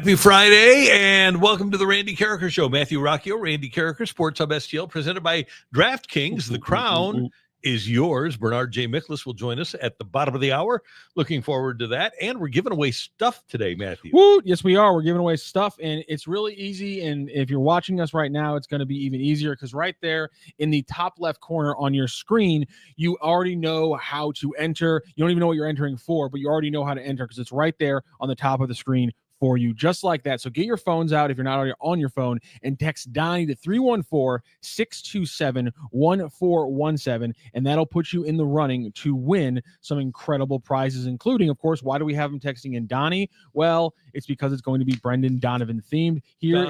Happy Friday, and welcome to the Randy Karraker Show. Matthew Rocchio, Randy Karraker, Sports Hub STL, presented by DraftKings. The crown is yours. Bernard J. Miklasz will join us at the bottom of the hour. Looking forward to that. And we're giving away stuff today, Matthew. Woo! Yes, we are. We're giving away stuff, and it's really easy. And if you're watching us right now, it's going to be even easier because right there in the top left corner on your screen, you already know how to enter. You don't even know what you're entering for, but you already know how to enter because it's right there on the top of the screen for you, just like that. So get your phones out if you're not on your phone and text Donnie to 314-627-1417, and that'll put you in the running to win some incredible prizes, including, of course, why do we have him texting in Donnie? Well, it's because it's going to be Brendan Donovan themed. Here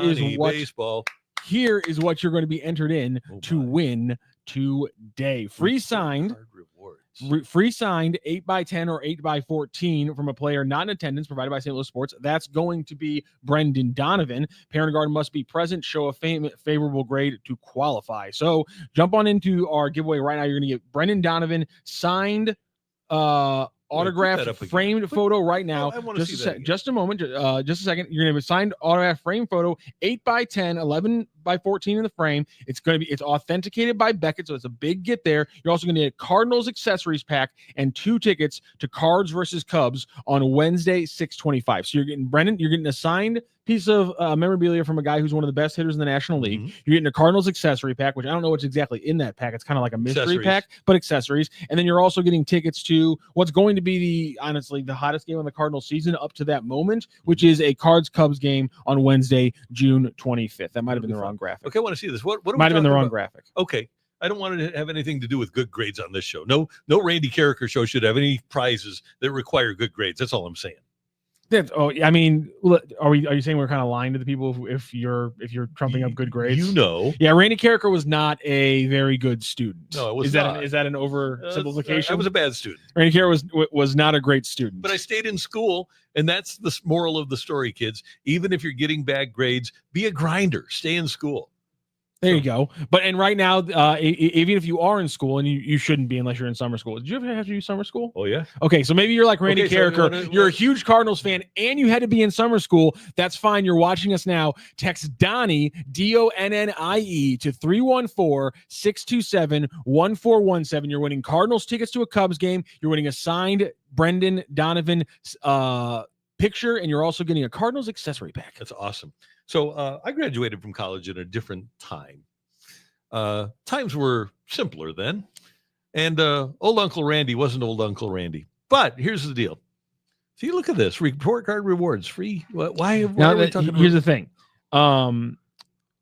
is what you're going to be entered in to win today. Free signed 8x10 or 8x14 from a player not in attendance provided by St. Louis Sports. That's going to be Brendan Donovan. Parent guard must be present, show a favorable grade to qualify. So jump on into our giveaway right now. You're going to get Brendan Donovan signed autographed framed photo right now. Just a moment. Just a second. You're going to have a signed autographed frame photo, 8x10, 11x14 in the frame. It's authenticated by Beckett, so it's a big get there. You're also going to get a Cardinals accessories pack and 2 tickets to Cards versus Cubs on Wednesday, 6/25. So you're getting a signed piece of memorabilia from a guy who's one of the best hitters in the National League. You're getting a Cardinals accessory pack, which I don't know what's exactly in that pack. It's kind of like a mystery pack, but accessories. And then you're also getting tickets to what's going to be the hottest game of the Cardinals season up to that moment, which is a Cards-Cubs game on Wednesday, June 25th. That might have been the wrong graphic. Okay, I want to see this. What might have been the wrong graphic. Okay. I don't want to have anything to do with good grades on this show. No Randy Karraker show should have any prizes that require good grades. That's all I'm saying. I mean, are you saying we're kind of lying to the people if you're trumping up good grades? Yeah, Randy Karraker was not a very good student. No, it was not. Is that an oversimplification? I was a bad student. Randy Karraker was not a great student. But I stayed in school, and that's the moral of the story, kids. Even if you're getting bad grades, be a grinder. Stay in school. There you go. And right now, even if you are in school, and you shouldn't be unless you're in summer school. Did you ever have to do summer school? Oh, yeah. Okay, so maybe you're like Randy Karraker. You're a huge Cardinals fan, and you had to be in summer school. That's fine. You're watching us now. Text Donnie, DONNIE, to 314-627-1417. You're winning Cardinals tickets to a Cubs game. You're winning a signed Brendan Donovan picture, and you're also getting a Cardinals accessory pack. That's awesome. So I graduated from college in a different time. Times were simpler then. And old Uncle Randy wasn't old Uncle Randy. But here's the deal. See, look at this. Report card rewards. Free. Why are we talking about? Here's the thing.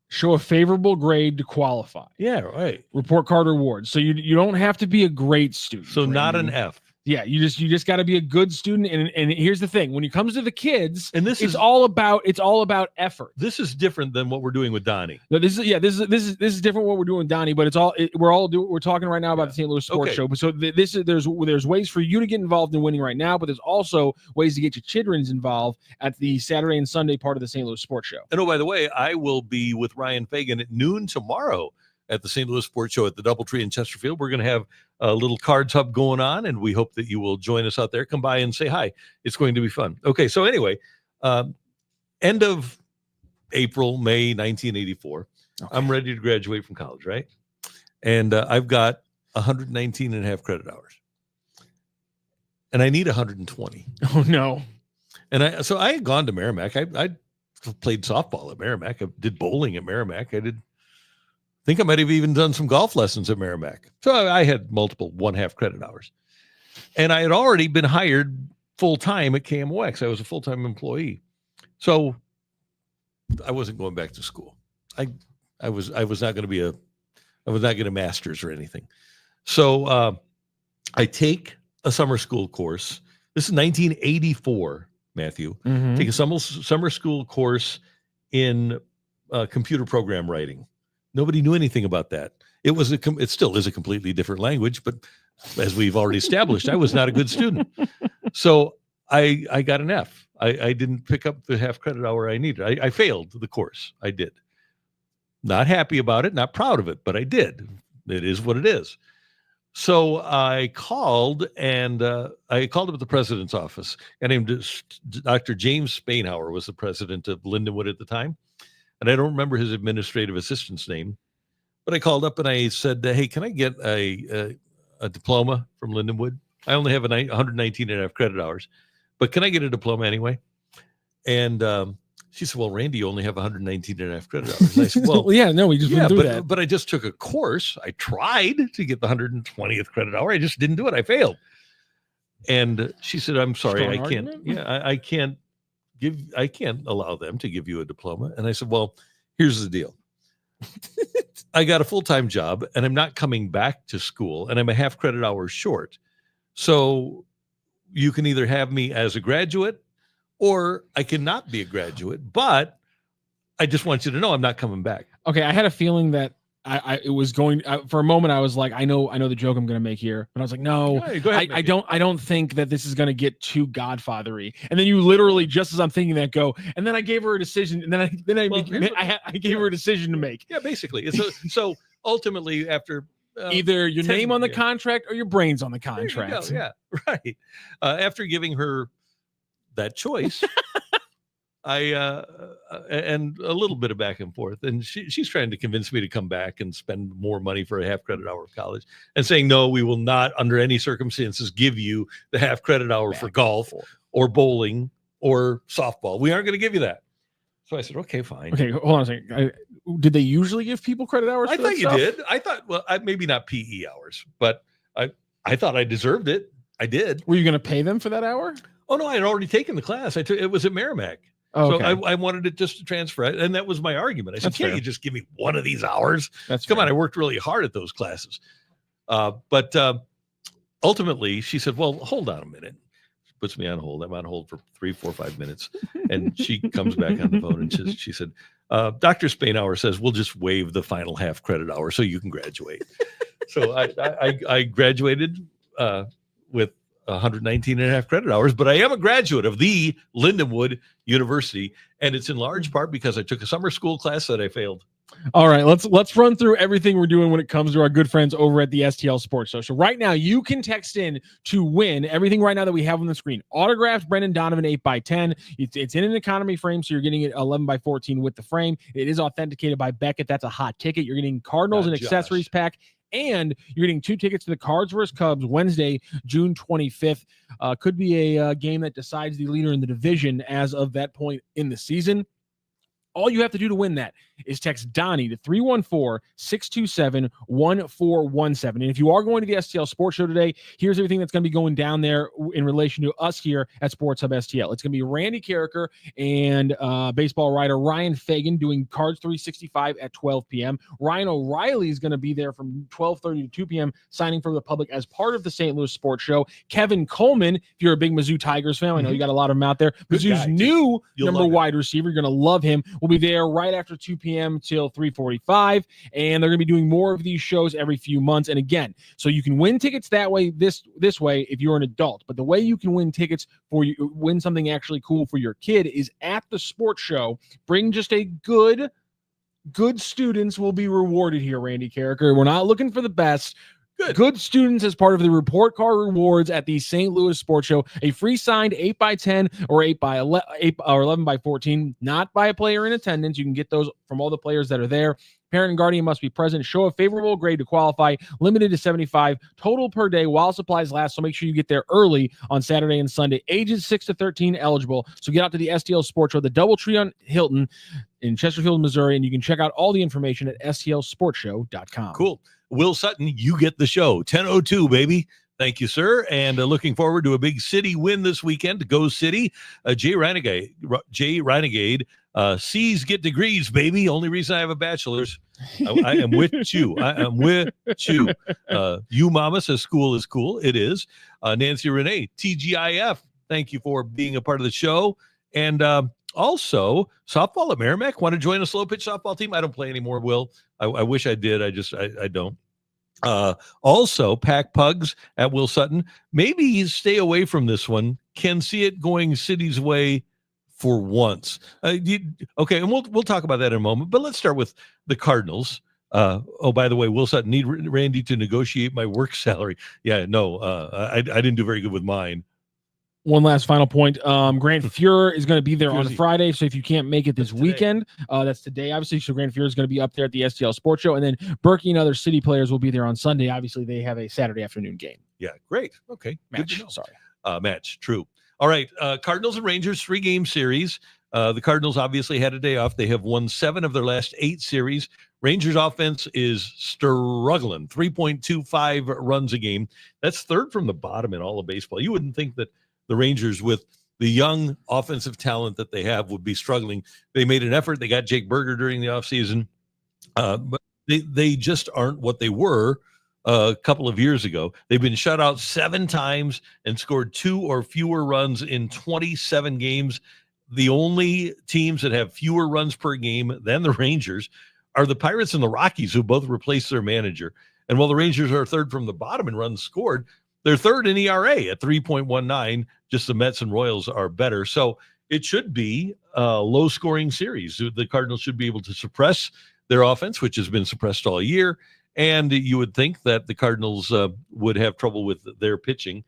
Show a favorable grade to qualify. Yeah, right. Report card rewards. So you don't have to be a great student. So not an F. Yeah, you just got to be a good student, and here's the thing: when it comes to the kids, and it's all about effort. This is different than what we're doing with Donnie. No, this is different what we're doing with Donnie, but we're talking right now about the St. Louis Sports Show. But so there's ways for you to get involved in winning right now, but there's also ways to get your childrens involved at the Saturday and Sunday part of the St. Louis Sports Show. And by the way, I will be with Ryan Fagan at noon tomorrow at the St. Louis Sports Show at the Doubletree in Chesterfield. We're going to have a little cards hub going on, and we hope that you will join us out there. Come by and say hi. It's going to be fun. Okay, so anyway, end of April, May 1984, I'm ready to graduate from college, right? And I've got 119 and a half credit hours. And I need 120. Oh, no. And I had gone to Merrimack. I played softball at Merrimack. I did bowling at Merrimack. I think I might have even done some golf lessons at Merrimack. So I had multiple 1/2 credit hours. And I had already been hired full-time at KMOX. I was a full-time employee. So I wasn't going back to school. I was not going to get a master's or anything. So I take a summer school course. This is 1984, Matthew. Take a summer school course in computer program writing. Nobody knew anything about that. It still is a completely different language, but as we've already established, I was not a good student. So I got an F. I didn't pick up the 1/2 credit hour I needed. I failed the course. I did. Not happy about it, not proud of it, but I did. It is what it is. So I called and I called up at the president's office. And named Dr. James Spainhour was the president of Lindenwood at the time. And I don't remember his administrative assistant's name, but I called up and I said, hey, can I get a diploma from Lindenwood? I only have 119 and a half credit hours, but can I get a diploma anyway? And she said, well, Randy, you only have 119 and a half credit hours. And I said, well, yeah, no, we just went through that. But I just took a course. I tried to get the 120th credit hour. I just didn't do it. I failed. And she said, I'm sorry, Strong I can't. argument? Yeah, I can't allow them to give you a diploma. And I said, well, here's the deal. I got a full-time job and I'm not coming back to school and I'm a half credit hour short. So you can either have me as a graduate or I cannot be a graduate, but I just want you to know I'm not coming back. Okay, I had a feeling that it was going for a moment. I was like, I know the joke I'm going to make here, but I was like, no, Go ahead, I don't think that this is going to get too Godfathery. And then you literally, just as I'm thinking that, go, and then I gave her a decision, and I gave her a decision to make. Yeah, basically. It's so ultimately after either your name on the contract or your brains on the contract. Yeah, right. After giving her that choice. And a little bit of back and forth, and she's trying to convince me to come back and spend more money for a half credit hour of college, and saying no, we will not under any circumstances give you the half credit hour for golf or bowling or softball. We aren't going to give you that. So I said, okay, fine. Okay, hold on a second. Did they usually give people credit hours? I thought you did. I thought, well, maybe not PE hours, but I thought I deserved it. I did. Were you going to pay them for that hour? Oh no, I had already taken the class. It was at Merrimack. Oh, okay. So I wanted it just to transfer it. And that was my argument. I said, can't you just give me one of these hours? Come on, I worked really hard at those classes. But ultimately, she said, well, hold on a minute. She puts me on hold. I'm on hold for 3, 4, 5 minutes. And she comes back on the phone and she said, Dr. Spainhour says, we'll just waive the final half credit hour so you can graduate. So I graduated with 119 and a half credit hours, but I am a graduate of the Lindenwood University, and it's in large part because I took a summer school class that I failed. All right, let's run through everything we're doing when it comes to our good friends over at the STL Sports Show. So right now, you can text in to win everything right now that we have on the screen. Autographed Brendan Donovan 8x10. It's in an economy frame, so you're getting it 11x14 with the frame. It is authenticated by Beckett. That's a hot ticket. You're getting Cardinals and accessories pack. And you're getting 2 tickets to the Cards vs. Cubs Wednesday, June 25th. Could be a game that decides the leader in the division as of that point in the season. All you have to do to win that is text Donnie to 314-627-1417. And if you are going to the STL Sports Show today, here's everything that's going to be going down there in relation to us here at Sports Hub STL. It's going to be Randy Karraker and baseball writer Ryan Fagan doing Cards 365 at 12 p.m. Ryan O'Reilly is going to be there from 12:30 to 2 p.m. signing for the public as part of the St. Louis Sports Show. Kevin Coleman, if you're a big Mizzou Tigers fan, I know you got a lot of them out there. Mizzou's new number wide receiver. You're going to love him. We'll be there right after 2 p.m. till 3:45, and they're going to be doing more of these shows every few months. And again, so you can win tickets that way, this way, if you're an adult. But the way you can win tickets win something actually cool for your kid is at the sports show. Bring just a good students will be rewarded here, Randy Karraker. We're not looking for the best. Good students as part of the report card rewards at the St. Louis Sports Show. A free signed 8x10 or 11x14, not by a player in attendance. You can get those from all the players that are there. Parent and guardian must be present. Show a favorable grade to qualify. Limited to 75 total per day while supplies last. So make sure you get there early on Saturday and Sunday. Ages 6 to 13 eligible. So get out to the STL Sports Show, the DoubleTree on Hilton in Chesterfield, Missouri, and you can check out all the information at stlsportshow.com. Cool. Will Sutton, you get the show. 10:02, baby. Thank you, sir. And looking forward to a big city win this weekend. Go City. Jay Renegade. C's get degrees, baby. Only reason I have a bachelor's. I am with you. I am with you. You mama says school is cool. It is. Nancy Renee, TGIF. Thank you for being a part of the show. And also, softball at Merrimack. Want to join a slow pitch softball team? I don't play anymore, Will. I wish I did. I don't. Also, Pack Pugs at Will Sutton. Maybe stay away from this one. Can see it going City's way for once. Okay, and we'll talk about that in a moment. But let's start with the Cardinals. Oh, by the way, Will Sutton, need Randy to negotiate my work salary. Yeah, no, I didn't do very good with mine. One last final point. Grant Fuhrer is going to be there on Fuhrer's- Friday. So if you can't make it this That's today. weekend, that's today, obviously. So Grant Fuhrer is going to be up there at the STL Sports Show. And then Berkey and other city players will be there on Sunday. Obviously, they have a Saturday afternoon game. Yeah, great. Okay. Good to Match. know. Sorry. Match. True. All right. Cardinals and Rangers, 3-game series. The Cardinals obviously had a day off. They have won 7 of their last 8 series. Rangers offense is struggling, 3.25 runs a game. That's third from the bottom in all of baseball. You wouldn't think that the Rangers, with the young offensive talent that they have, would be struggling. They made an effort. They got Jake Berger during the offseason, but they just aren't what they were a couple of years ago. They've been shut out 7 times and scored 2 or fewer runs in 27 games. The only teams that have fewer runs per game than the Rangers are the Pirates and the Rockies, who both replaced their manager. And while the Rangers are third from the bottom in runs scored, they're third in ERA at 3.19. Just the Mets and Royals are better. So it should be a low-scoring series. The Cardinals should be able to suppress their offense, which has been suppressed all year. And you would think that the Cardinals would have trouble with their pitching.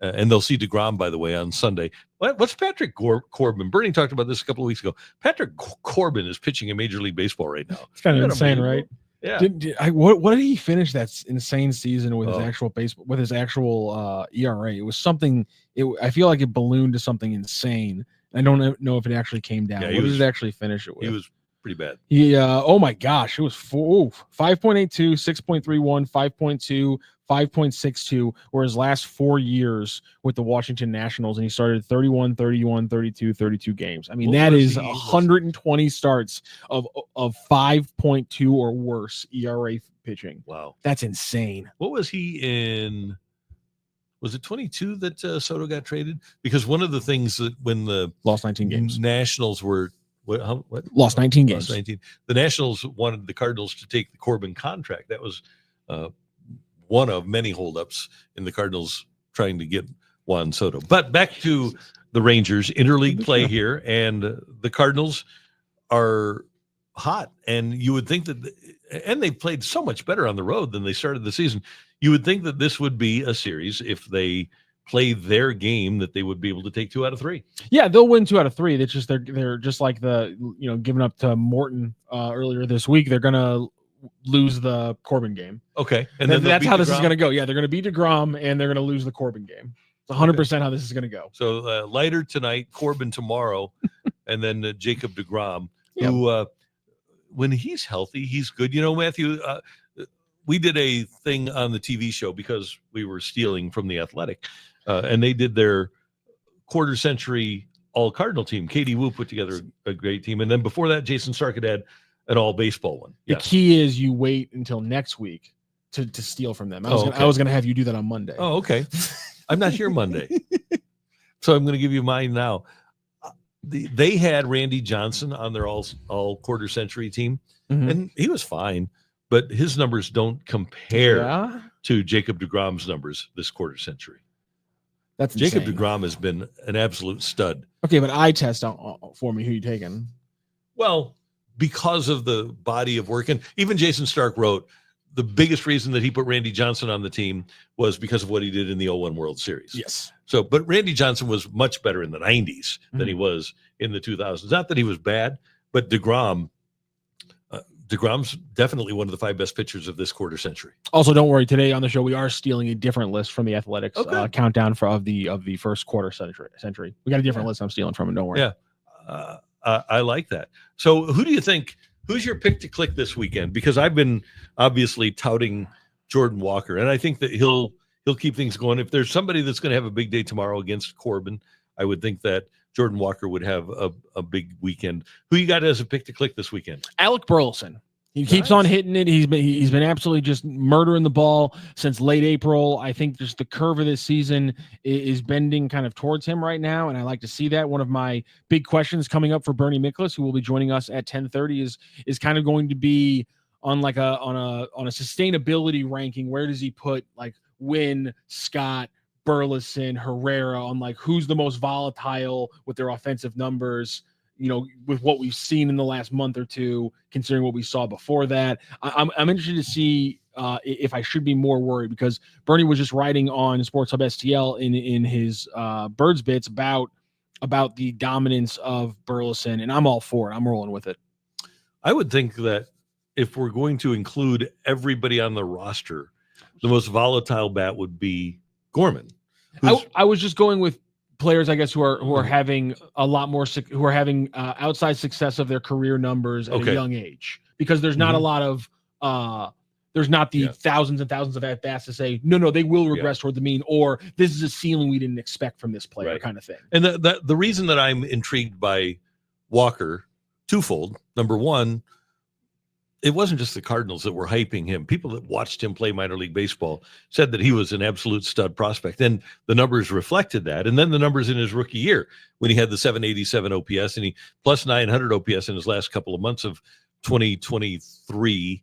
And they'll see DeGrom, by the way, on Sunday. What's Patrick Corbin? Bernie talked about this a couple of weeks ago. Patrick Corbin is pitching in Major League Baseball right now. It's kind of insane, right? Yeah. What did he finish that insane season with his Oh. actual baseball, with his actual ERA? It was something. I feel like it ballooned to something insane. I don't know if it actually came down. Yeah, What did it actually finish it with? He was pretty bad. Yeah. Oh my gosh. It was 5.82, 6.31, 5.2, 5.62 were his last 4 years with the Washington Nationals. And he started 31, 31, 32, 32 games. I mean, What that was is he? 120 starts of 5.2 or worse ERA pitching. Wow. That's insane. What was he in? Was it 22 that Soto got traded? Because one of the things that when the Lost 19 games. Nationals were what? Lost 19 games. Lost 19. The Nationals wanted the Cardinals to take the Corbin contract. That was one of many holdups in the Cardinals trying to get Juan Soto. But back to the Rangers, interleague play here, and the Cardinals are hot. And you would think that, and they played so much better on the road than they started the season. You would think that this would be a series if they play their game, that they would be able to take 2 out of 3. Yeah, they'll win 2 out of 3. That's just they're just like giving up to Morton earlier this week. They're gonna lose the Corbin game. Okay, and then that's how this is DeGrom. going to go. Yeah, they're going to beat DeGrom and they're going to lose the Corbin game. It's 100% how this is going to go. So Leiter tonight, Corbin tomorrow, and then Jacob DeGrom, Yep. who when he's healthy, he's good. You know, Matthew, we did a thing on the TV show because we were stealing from The Athletic, and they did their quarter century all Cardinal team. Katie Wu put together a great team. And then before that, Jason Stark had an all baseball one. The key is you wait until next week to steal from them. I was going to have you do that on Monday. Oh, okay. I'm not here Monday. So I'm going to give you mine now. They had Randy Johnson on their all quarter century team, Mhm. and he was fine, but his numbers don't compare to Jacob DeGrom's numbers this quarter century. That's Jacob insane. DeGrom has been an absolute stud. Okay, but eye test for me. Who you taking? Well, because of the body of work, and even Jason Stark wrote the biggest reason that he put Randy Johnson on the team was because of what he did in the 0-1 World Series. Yes. So, but Randy Johnson was much better in the 90s than he was in the 2000s. Not that he was bad, but DeGrom's definitely one of the 5 best pitchers of this quarter century. Also, don't worry. Today on the show, we are stealing a different list from the Athletics Okay. countdown of the first quarter century. We got a different list I'm stealing from, and don't worry. Yeah. I like that. So who do you think, who's your pick to click this weekend? Because I've been obviously touting Jordan Walker, and I think that he'll keep things going. If there's somebody that's going to have a big day tomorrow against Corbin, I would think that Jordan Walker would have a big weekend. Who you got as a pick to click this weekend? Alec Burleson. He keeps on hitting it. He's been absolutely just murdering the ball since late April. I think just the curve of this season is bending kind of towards him right now, and I like to see that. One of my big questions coming up for Bernie Miklasz, who will be joining us at 10:30, is kind of going to be on like on a sustainability ranking. Where does he put like Wynn, Scott, Burleson, Herrera on like who's the most volatile with their offensive numbers? with what we've seen in the last month or two, considering what we saw before that. I'm interested to see if I should be more worried, because Bernie was just writing on Sports Hub STL in his Birds Bits about the dominance of Burleson, and I'm all for it. I'm rolling with it. I would think that if we're going to include everybody on the roster, the most volatile bat would be Gorman. I was just going with players, I guess, who are having a lot more, who are having outside success of their career numbers at a young age, because there's not a lot of there's not the thousands and thousands of at bats to say no they will regress toward the mean, or this is a ceiling we didn't expect from this player, kind of thing. And the reason that I'm intrigued by Walker, twofold. Number one, it wasn't just the Cardinals that were hyping him. People that watched him play minor league baseball said that he was an absolute stud prospect. And the numbers reflected that. And then the numbers in his rookie year, when he had the 787 OPS and he plus 900 OPS in his last couple of months of 2023.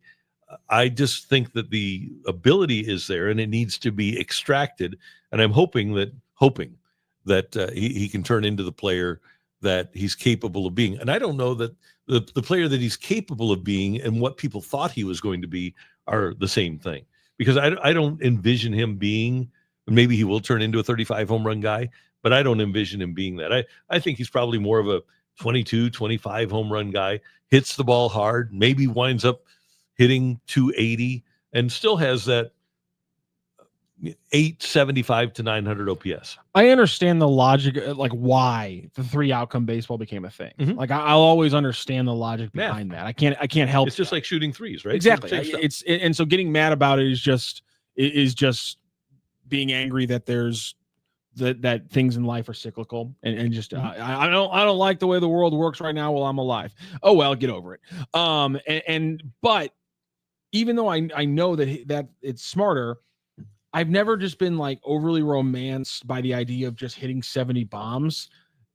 I just think that the ability is there and it needs to be extracted. And I'm hoping that he can turn into the player that he's capable of being. And I don't know that the player that he's capable of being and what people thought he was going to be are the same thing, because I don't envision him being, maybe he will turn into a 35 home run guy, but I don't envision him being that. I think he's probably more of a 22, 25 home run guy, hits the ball hard, maybe winds up hitting 280 and still has that 875 to 900 OPS. I understand the logic, like why the 3 outcome baseball became a thing. Like I'll always understand the logic behind that. I can't help. It's just like shooting threes, right? Exactly. And so getting mad about it is just being angry that there's that things in life are cyclical and just I don't like the way the world works right now while I'm alive. Oh well, get over it. But even though I know that it's smarter, I've never just been like overly romanced by the idea of just hitting 70 bombs.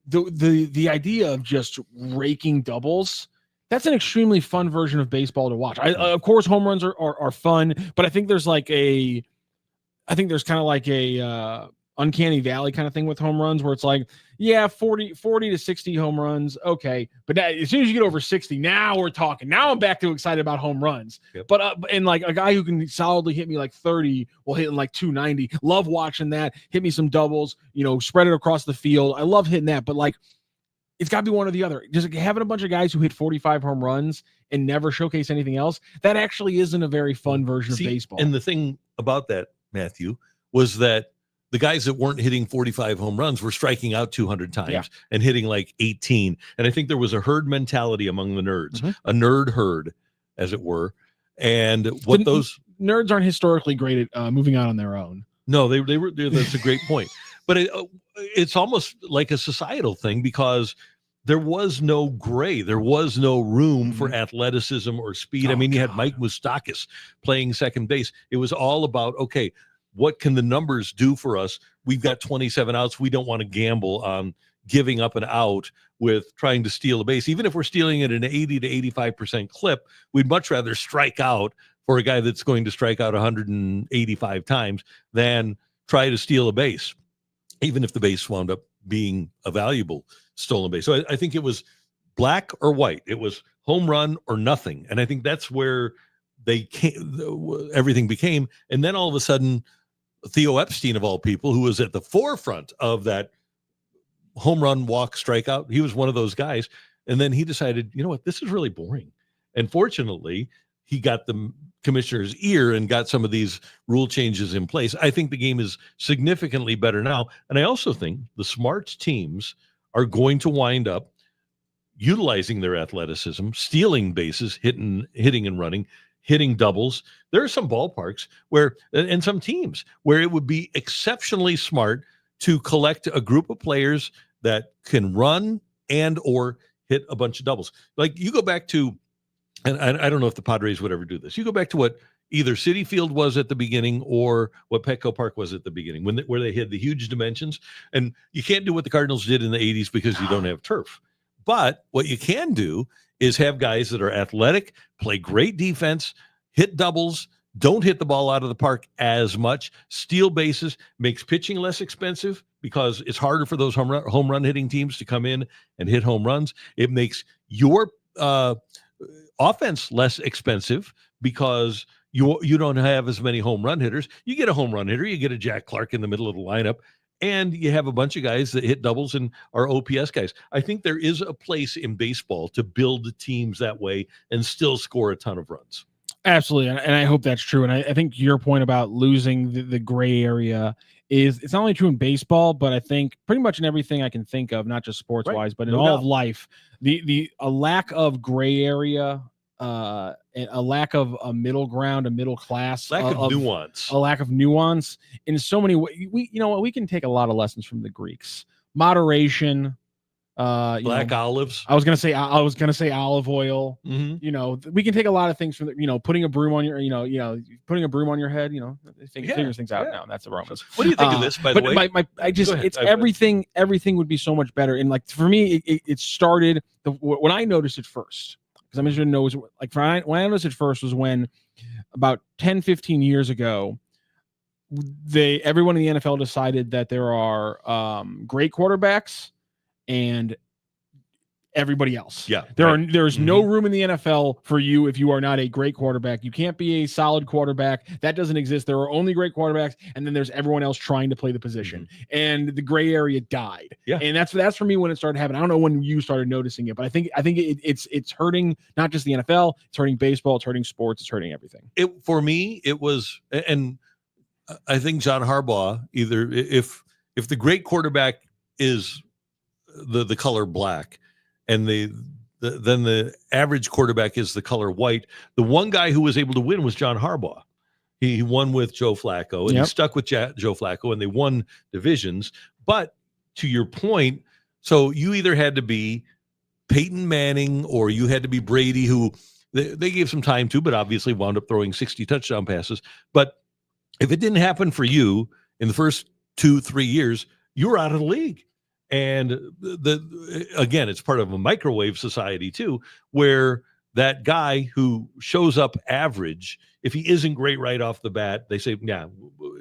The idea of just raking doubles, that's an extremely fun version of baseball to watch. Of course, home runs are fun, but I think there's kind of like a uncanny valley kind of thing with home runs, where it's like, 40 to 60 home runs, okay, but as soon as you get over 60, now we're talking. Now I'm back to excited about home runs. But and like a guy who can solidly hit me like 30 will hit in like 290. Love watching that. Hit me some doubles, spread it across the field. I love hitting that, but like it's got to be one or the other. Just having a bunch of guys who hit 45 home runs and never showcase anything else, that actually isn't a very fun version of baseball. And the thing about that, Matthew, was that the guys that weren't hitting 45 home runs were striking out 200 times and hitting like 18. And I think there was a herd mentality among the nerds, a nerd herd, as it were. And what those nerds aren't historically great at moving on their own. No, they were. That's a great point. But it's almost like a societal thing, because there was no gray. There was no room for athleticism or speed. You had Mike Moustakas playing second base. It was all about, okay, what can the numbers do for us? We've got 27 outs. We don't want to gamble on giving up an out with trying to steal a base. Even if we're stealing at an 80 to 85% clip, we'd much rather strike out for a guy that's going to strike out 185 times than try to steal a base, even if the base wound up being a valuable stolen base. So I think it was black or white. It was home run or nothing. And I think that's where everything became. And then all of a sudden, Theo Epstein, of all people, who was at the forefront of that home run, walk, strikeout, he was one of those guys. And then he decided, you know what, this is really boring. And fortunately, he got the commissioner's ear and got some of these rule changes in place. I think the game is significantly better now. And I also think the smart teams are going to wind up utilizing their athleticism, stealing bases, hitting and running, hitting doubles. There are some ballparks and some teams where it would be exceptionally smart to collect a group of players that can run and or hit a bunch of doubles. Like you go back to, and I don't know if the Padres would ever do this. You go back to what either Citi Field was at the beginning or what Petco Park was at the beginning, where they had the huge dimensions. And you can't do what the Cardinals did in the 80s because you don't have turf. But what you can do is have guys that are athletic, play great defense, hit doubles, don't hit the ball out of the park as much, steal bases, makes pitching less expensive, because it's harder for those home run hitting teams to come in and hit home runs. It makes your offense less expensive because you don't have as many home run hitters. You get a home run hitter, you get a Jack Clark in the middle of the lineup, and you have a bunch of guys that hit doubles and are OPS guys. I think there is a place in baseball to build teams that way and still score a ton of runs. Absolutely. And I hope that's true. And I think your point about losing the gray area it's not only true in baseball, but I think pretty much in everything I can think of, not just sports wise, but in all of life, a lack of gray area, a lack of a middle ground, a middle class, lack of nuance, a lack of nuance in so many ways. We can take a lot of lessons from the Greeks. Moderation, black olives. I was gonna say olive oil. Mm-hmm. We can take a lot of things from putting a broom on your putting a broom on your head. Figures things out now. That's the Romans. What do you think of this? By the way, everything would be so much better. And like for me, it started when I noticed it first. Because I'm just gonna know when I noticed it first was when about 10, 15 years ago, everyone in the NFL decided that there are great quarterbacks and everybody else. Yeah. There's no room in the NFL for you if you are not a great quarterback. You can't be a solid quarterback. That doesn't exist. There are only great quarterbacks, and then there's everyone else trying to play the position. And the gray area died. Yeah. And that's for me when it started happening. I don't know when you started noticing it, but I think it's hurting not just the NFL, it's hurting baseball, it's hurting sports, it's hurting everything. For me, it was, and I think John Harbaugh, either if the great quarterback is the color black, and then the average quarterback is the color white. The one guy who was able to win was John Harbaugh. He won with Joe Flacco, and he stuck with Joe Flacco, and they won divisions. But to your point, so you either had to be Peyton Manning or you had to be Brady, who they gave some time to, but obviously wound up throwing 60 touchdown passes. But if it didn't happen for you in the first 2-3 years, you were out of the league. And again, it's part of a microwave society too, where that guy who shows up average, if he isn't great right off the bat, they say, yeah,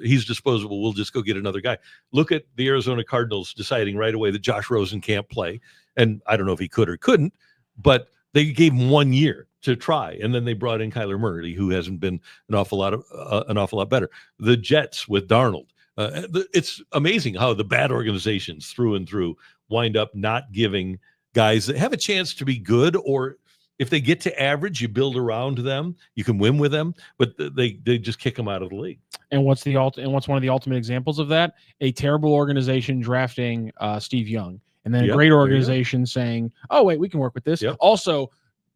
he's disposable. We'll just go get another guy. Look at the Arizona Cardinals deciding right away that Josh Rosen can't play. And I don't know if he could or couldn't, but they gave him 1 year to try. And then they brought in Kyler Murray, who hasn't been an awful lot better. The Jets with Darnold. It's amazing how the bad organizations through and through wind up not giving guys that have a chance to be good, or if they get to average, you build around them, you can win with them, but they just kick them out of the league. And what's one of the ultimate examples of that? A terrible organization drafting Steve Young, and then a great organization saying, "Oh wait, we can work with this." Yep. Also,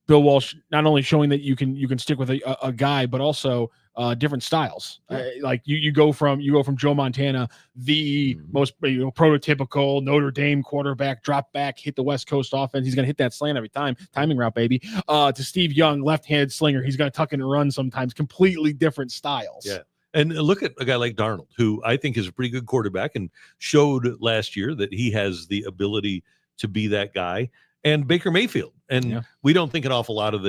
Bill Walsh not only showing that you can stick with a guy, but also different styles. Like you go from Joe Montana, the most prototypical Notre Dame quarterback, drop back, hit the West Coast offense. He's gonna hit that slant every time, timing route, baby. To Steve Young, left-handed slinger. He's gonna tuck and run sometimes. Completely different styles. Yeah. And look at a guy like Darnold, who I think is a pretty good quarterback and showed last year that he has the ability to be that guy. And Baker Mayfield. And we don't think an awful lot of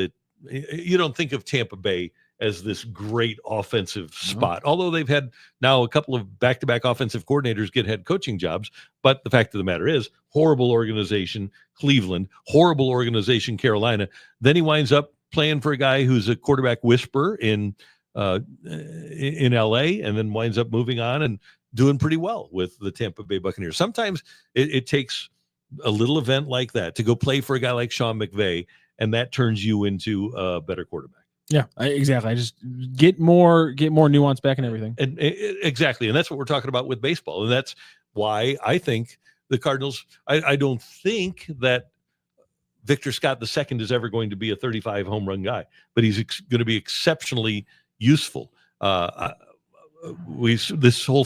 you don't think of Tampa Bay as this great offensive spot, although they've had now a couple of back-to-back offensive coordinators get head coaching jobs. But the fact of the matter is, horrible organization, Cleveland, horrible organization, Carolina. Then he winds up playing for a guy who's a quarterback whisperer in LA, and then winds up moving on and doing pretty well with the Tampa Bay Buccaneers. Sometimes it takes a little event like that to go play for a guy like Sean McVay, and that turns you into a better quarterback. Yeah, exactly. I just get more nuance back in everything. And exactly. And that's what we're talking about with baseball. And that's why I think the Cardinals, I don't think that Victor Scott II is ever going to be a 35 home run guy, but he's going to be exceptionally useful. This whole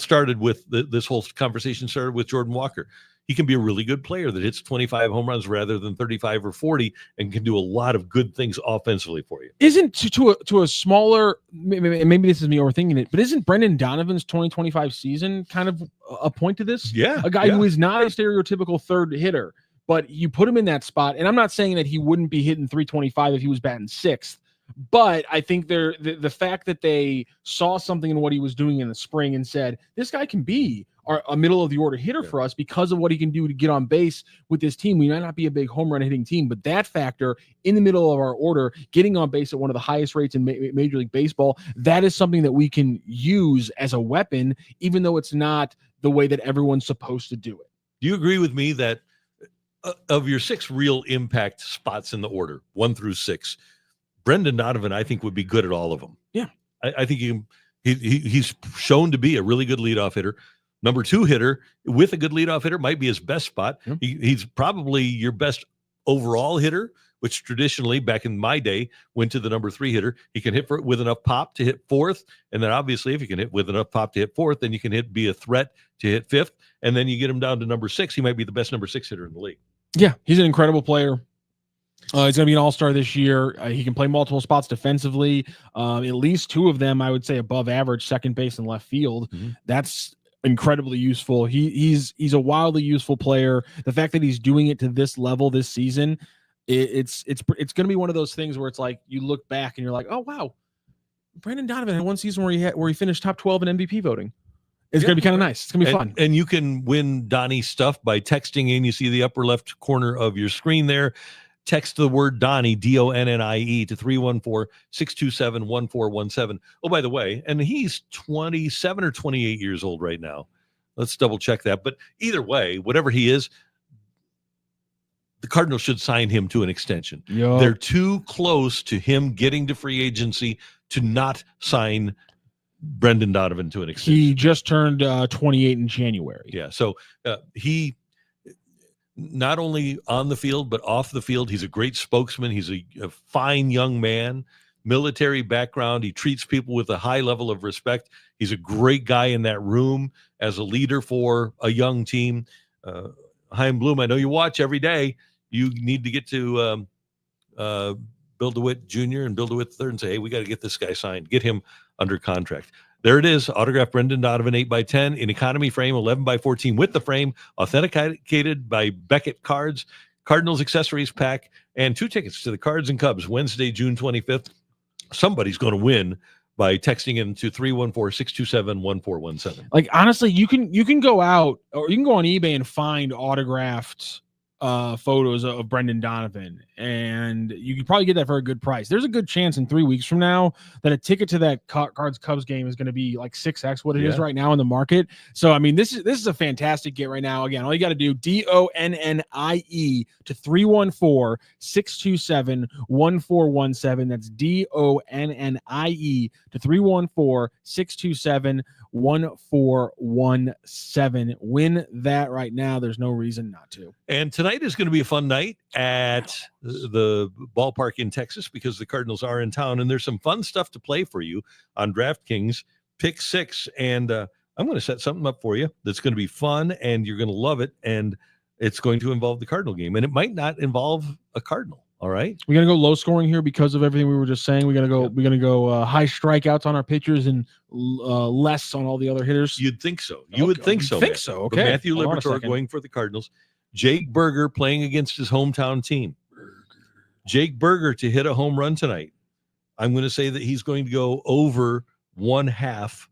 conversation started with Jordan Walker. He can be a really good player that hits 25 home runs rather than 35 or 40 and can do a lot of good things offensively for you. Isn't to a smaller, maybe this is me overthinking it, but isn't Brendan Donovan's 2025 season kind of a point to this? Yeah. A guy who is not a stereotypical third hitter, but you put him in that spot. And I'm not saying that he wouldn't be hitting 325 if he was batting sixth, But I think the fact that they saw something in what he was doing in the spring and said, this guy can be a middle of the order hitter for us because of what he can do to get on base with this team. We might not be a big home run hitting team, but that factor in the middle of our order, getting on base at one of the highest rates in Major League Baseball, that is something that we can use as a weapon, even though it's not the way that everyone's supposed to do it. Do you agree with me that of your 6 real impact spots in the order, 1 through 6, Brendan Donovan, I think, would be good at all of them. Yeah. I think he's shown to be a really good leadoff hitter. Number 2 hitter with a good leadoff hitter might be his best spot. Yeah. He's probably your best overall hitter, which traditionally back in my day went to the number 3 hitter. He can hit with enough pop to hit 4th. And then obviously if you can hit with enough pop to hit 4th, then you can be a threat to hit 5th. And then you get him down to number 6. He might be the best number 6 hitter in the league. Yeah, he's an incredible player. He's going to be an all-star this year. He can play multiple spots defensively. At least 2 of them, I would say, above average, second base and left field. Mm-hmm. That's incredibly useful. He's a wildly useful player. The fact that he's doing it to this level this season, it's going to be one of those things where it's like you look back and you're like, oh wow, Brendan Donovan had one season where he finished top 12 in MVP voting. It's going to be kind of nice. It's going to be fun. And you can win Donnie stuff by texting in. You see the upper left corner of your screen there. Text the word Donnie, DONNIE, to 314-627-1417. Oh, by the way, and he's 27 or 28 years old right now. Let's double check that. But either way, whatever he is, the Cardinals should sign him to an extension. Yep. They're too close to him getting to free agency to not sign Brendan Donovan to an extension. He just turned 28 in January. Yeah, so he not only on the field, but off the field, he's a great spokesman. He's a fine young man, military background. He treats people with a high level of respect. He's a great guy in that room as a leader for a young team. Chaim Bloom, I know you watch every day. You need to get to Bill DeWitt Jr. and Bill DeWitt III and say, hey, we got to get this guy signed, get him under contract. There it is. Autographed Brendan Donovan 8x10 in economy frame, 11x14 with the frame, authenticated by Beckett Cards, Cardinals accessories pack, and 2 tickets to the Cards and Cubs Wednesday, June 25th. Somebody's going to win by texting in to 314-627-1417. Like, honestly, you can go out or you can go on eBay and find autographed photos of Brendan Donovan, and you could probably get that for a good price. There's a good chance in 3 weeks from now that a ticket to that Cards Cubs game is going to be like 6x what it is right now in the market. So I mean, this is a fantastic get right now. Again, all you got to do, DONNIE to 314-627-1417. That's DONNIE to 314-627-1417. Win that right now. There's no reason not to. And tonight is going to be a fun night at the ballpark in Texas because the Cardinals are in town, and there's some fun stuff to play for you on DraftKings Pick 6. And I'm going to set something up for you that's going to be fun, and you're going to love it. And it's going to involve the Cardinal game, and it might not involve a Cardinal. All right, we're gonna go low scoring here because of everything we were just saying. We're gonna go high strikeouts on our pitchers and less on all the other hitters. You'd think so. You would think so. Think so. Okay. But Matthew Liberatore going for the Cardinals. Jake Berger playing against his hometown team. Jake Berger to hit a home run tonight. I'm going to say that he's going to go over 1/2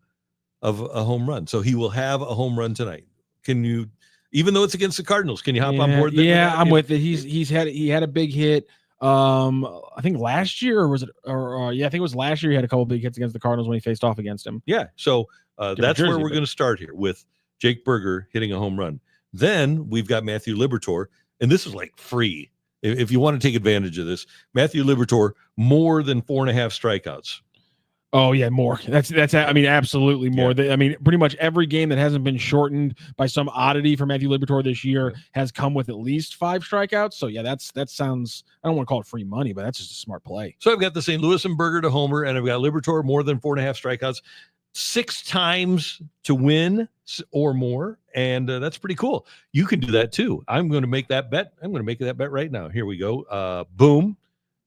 of a home run, so he will have a home run tonight. Can you? Even though it's against the Cardinals, can you hop on board? I'm with it. He had a big hit. I think last year, or was it? I think it was last year. He had a couple big hits against the Cardinals when he faced off against him. Yeah. So that's where we're going to start here with Jake Berger hitting a home run. Then we've got Matthew Liberatore, and this is like free. If you want to take advantage of this, Matthew Liberatore, more than 4.5 strikeouts. Oh yeah, more. That's. I mean, absolutely more. Yeah. I mean, pretty much every game that hasn't been shortened by some oddity for Matthew Liberatore this year has come with at least 5 strikeouts. So yeah, that sounds. I don't want to call it free money, but that's just a smart play. So I've got the St. Louis and Berger to homer, and I've got Liberatore more than 4.5 strikeouts, 6 times to win or more, and that's pretty cool. You can do that too. I'm going to make that bet. I'm going to make that bet right now. Here we go. Boom.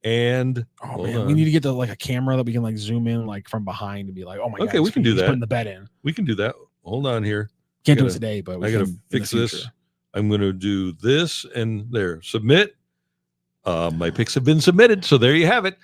And we need to get a camera that we can zoom in from behind and be like, oh my god. Okay, we can do that. Putting the bet in. We can do that. Hold on here. Can't do it today, but I gotta fix this. I'm gonna do this and there. Submit. My picks have been submitted, so there you have it.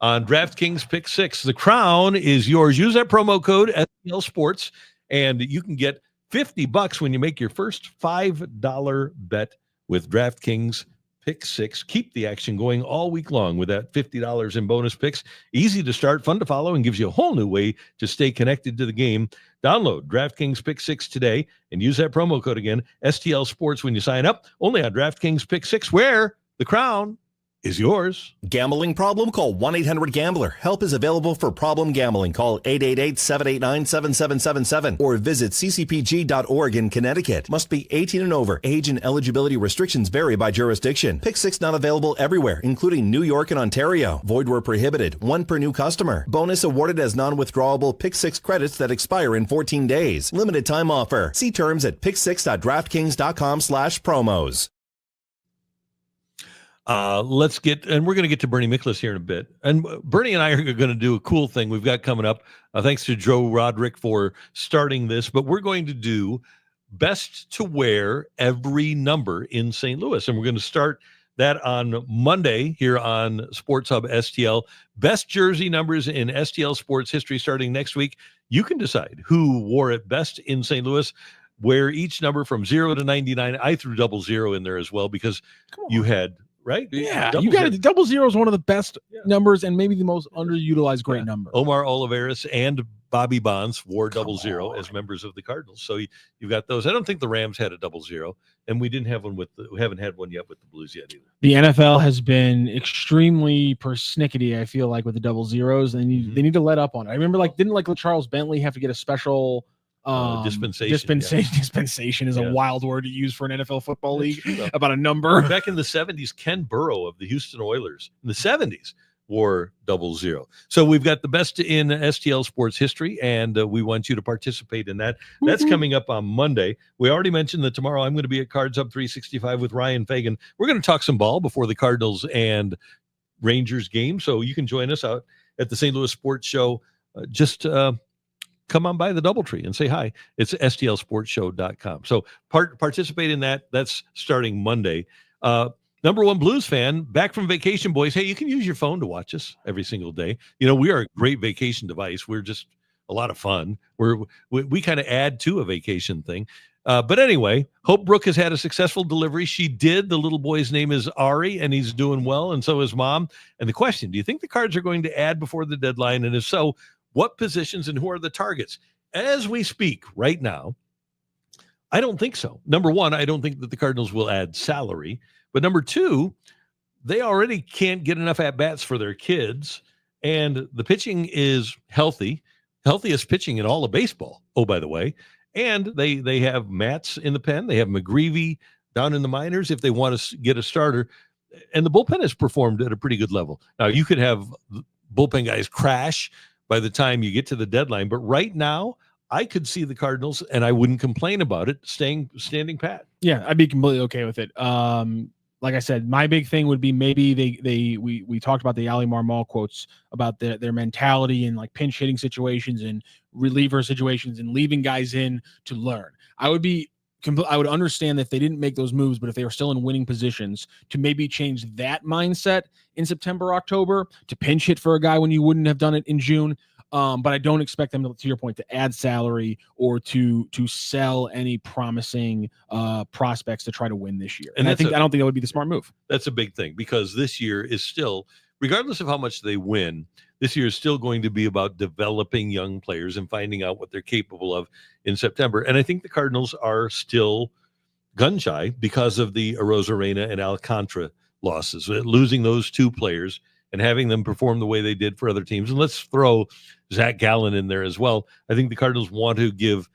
on DraftKings Pick 6. The crown is yours. Use that promo code STL Sports, and you can get $50 when you make your first $5 bet with DraftKings Pick 6. Keep the action going all week long with that $50 in bonus picks. Easy to start, fun to follow, and gives you a whole new way to stay connected to the game. Download DraftKings Pick 6 today and use that promo code again, STL Sports, when you sign up. Only on DraftKings Pick 6, where the crown is yours. Gambling problem? Call 1-800-GAMBLER. Help is available for problem gambling. Call 888-789-7777 or visit ccpg.org in Connecticut. Must be 18 and over. Age and eligibility restrictions vary by jurisdiction. Pick 6 not available everywhere, including New York and Ontario. Void where prohibited. One per new customer. Bonus awarded as non-withdrawable Pick 6 credits that expire in 14 days. Limited time offer. See terms at pick6.draftkings.com/promos. Let's get, and we're going to get to Bernie Miklasz here in a bit. And Bernie and I are going to do a cool thing we've got coming up. Thanks to Joe Roderick for starting this, but we're going to do best to wear every number in St. Louis. And we're going to start that on Monday here on Sports Hub STL. Best jersey numbers in STL sports history starting next week. You can decide who wore it best in St. Louis. Wear each number from 0 to 99. I threw 00 in there as well because you had, right? Yeah, you got it. 00 is one of the best numbers and maybe the most underutilized great number. Omar Oliveras and Bobby Bonds wore 00 as members of the Cardinals. So you've got those. I don't think the Rams had a 00, and we haven't had one yet with the Blues yet either. The NFL has been extremely persnickety, I feel like, with the 00s, and they need to let up on it. I remember, didn't Charles Bentley have to get a special dispensation is a wild word to use for an NFL football league about a number. Back in the 70s, Ken Burrow of the Houston Oilers in the 70s wore 00. So we've got the best in STL sports history, and we want you to participate in that. That's coming up on Monday. We already mentioned that tomorrow I'm going to be at Cards Up 365 with Ryan Fagan. We're going to talk some ball before the Cardinals and Rangers game, so you can join us out at the St. Louis Sports Show. Come on by the DoubleTree and say hi. It's stlsportshow.com. So participate in that. That's starting Monday. Number one Blues fan, back from vacation, boys. Hey, you can use your phone to watch us every single day. We are a great vacation device. We're just a lot of fun. We kind of add to a vacation thing. But anyway, Hope Brooke has had a successful delivery. She did. The little boy's name is Ari, and he's doing well, and so is Mom. And the question, do you think the Cards are going to add before the deadline? And if so, what positions and who are the targets? As we speak right now, I don't think so. Number one, I don't think that the Cardinals will add salary. But number two, they already can't get enough at-bats for their kids. And the pitching is healthiest pitching in all of baseball, oh, by the way. And they have Matz in the pen. They have McGreevy down in the minors if they want to get a starter. And the bullpen has performed at a pretty good level. Now, you could have bullpen guys crash by the time you get to the deadline. But right now, I could see the Cardinals, and I wouldn't complain about it, standing pat. Yeah, I'd be completely okay with it. Like I said, my big thing would be maybe we talked about the Ali Marmol quotes about their mentality in pinch hitting situations and reliever situations and leaving guys in to learn. I would understand if they didn't make those moves, but if they were still in winning positions, to maybe change that mindset in September, October, to pinch hit for a guy when you wouldn't have done it in June. But I don't expect them, to your point, to add salary or to sell any promising prospects to try to win this year. And I don't think that would be the smart move. That's a big thing, because this year is still, regardless of how much they win, this year is still going to be about developing young players and finding out what they're capable of in September. And I think the Cardinals are still gun shy because of the Arozarena and Alcantara losses, losing those two players and having them perform the way they did for other teams. And let's throw Zach Gallen in there as well. I think the Cardinals want to give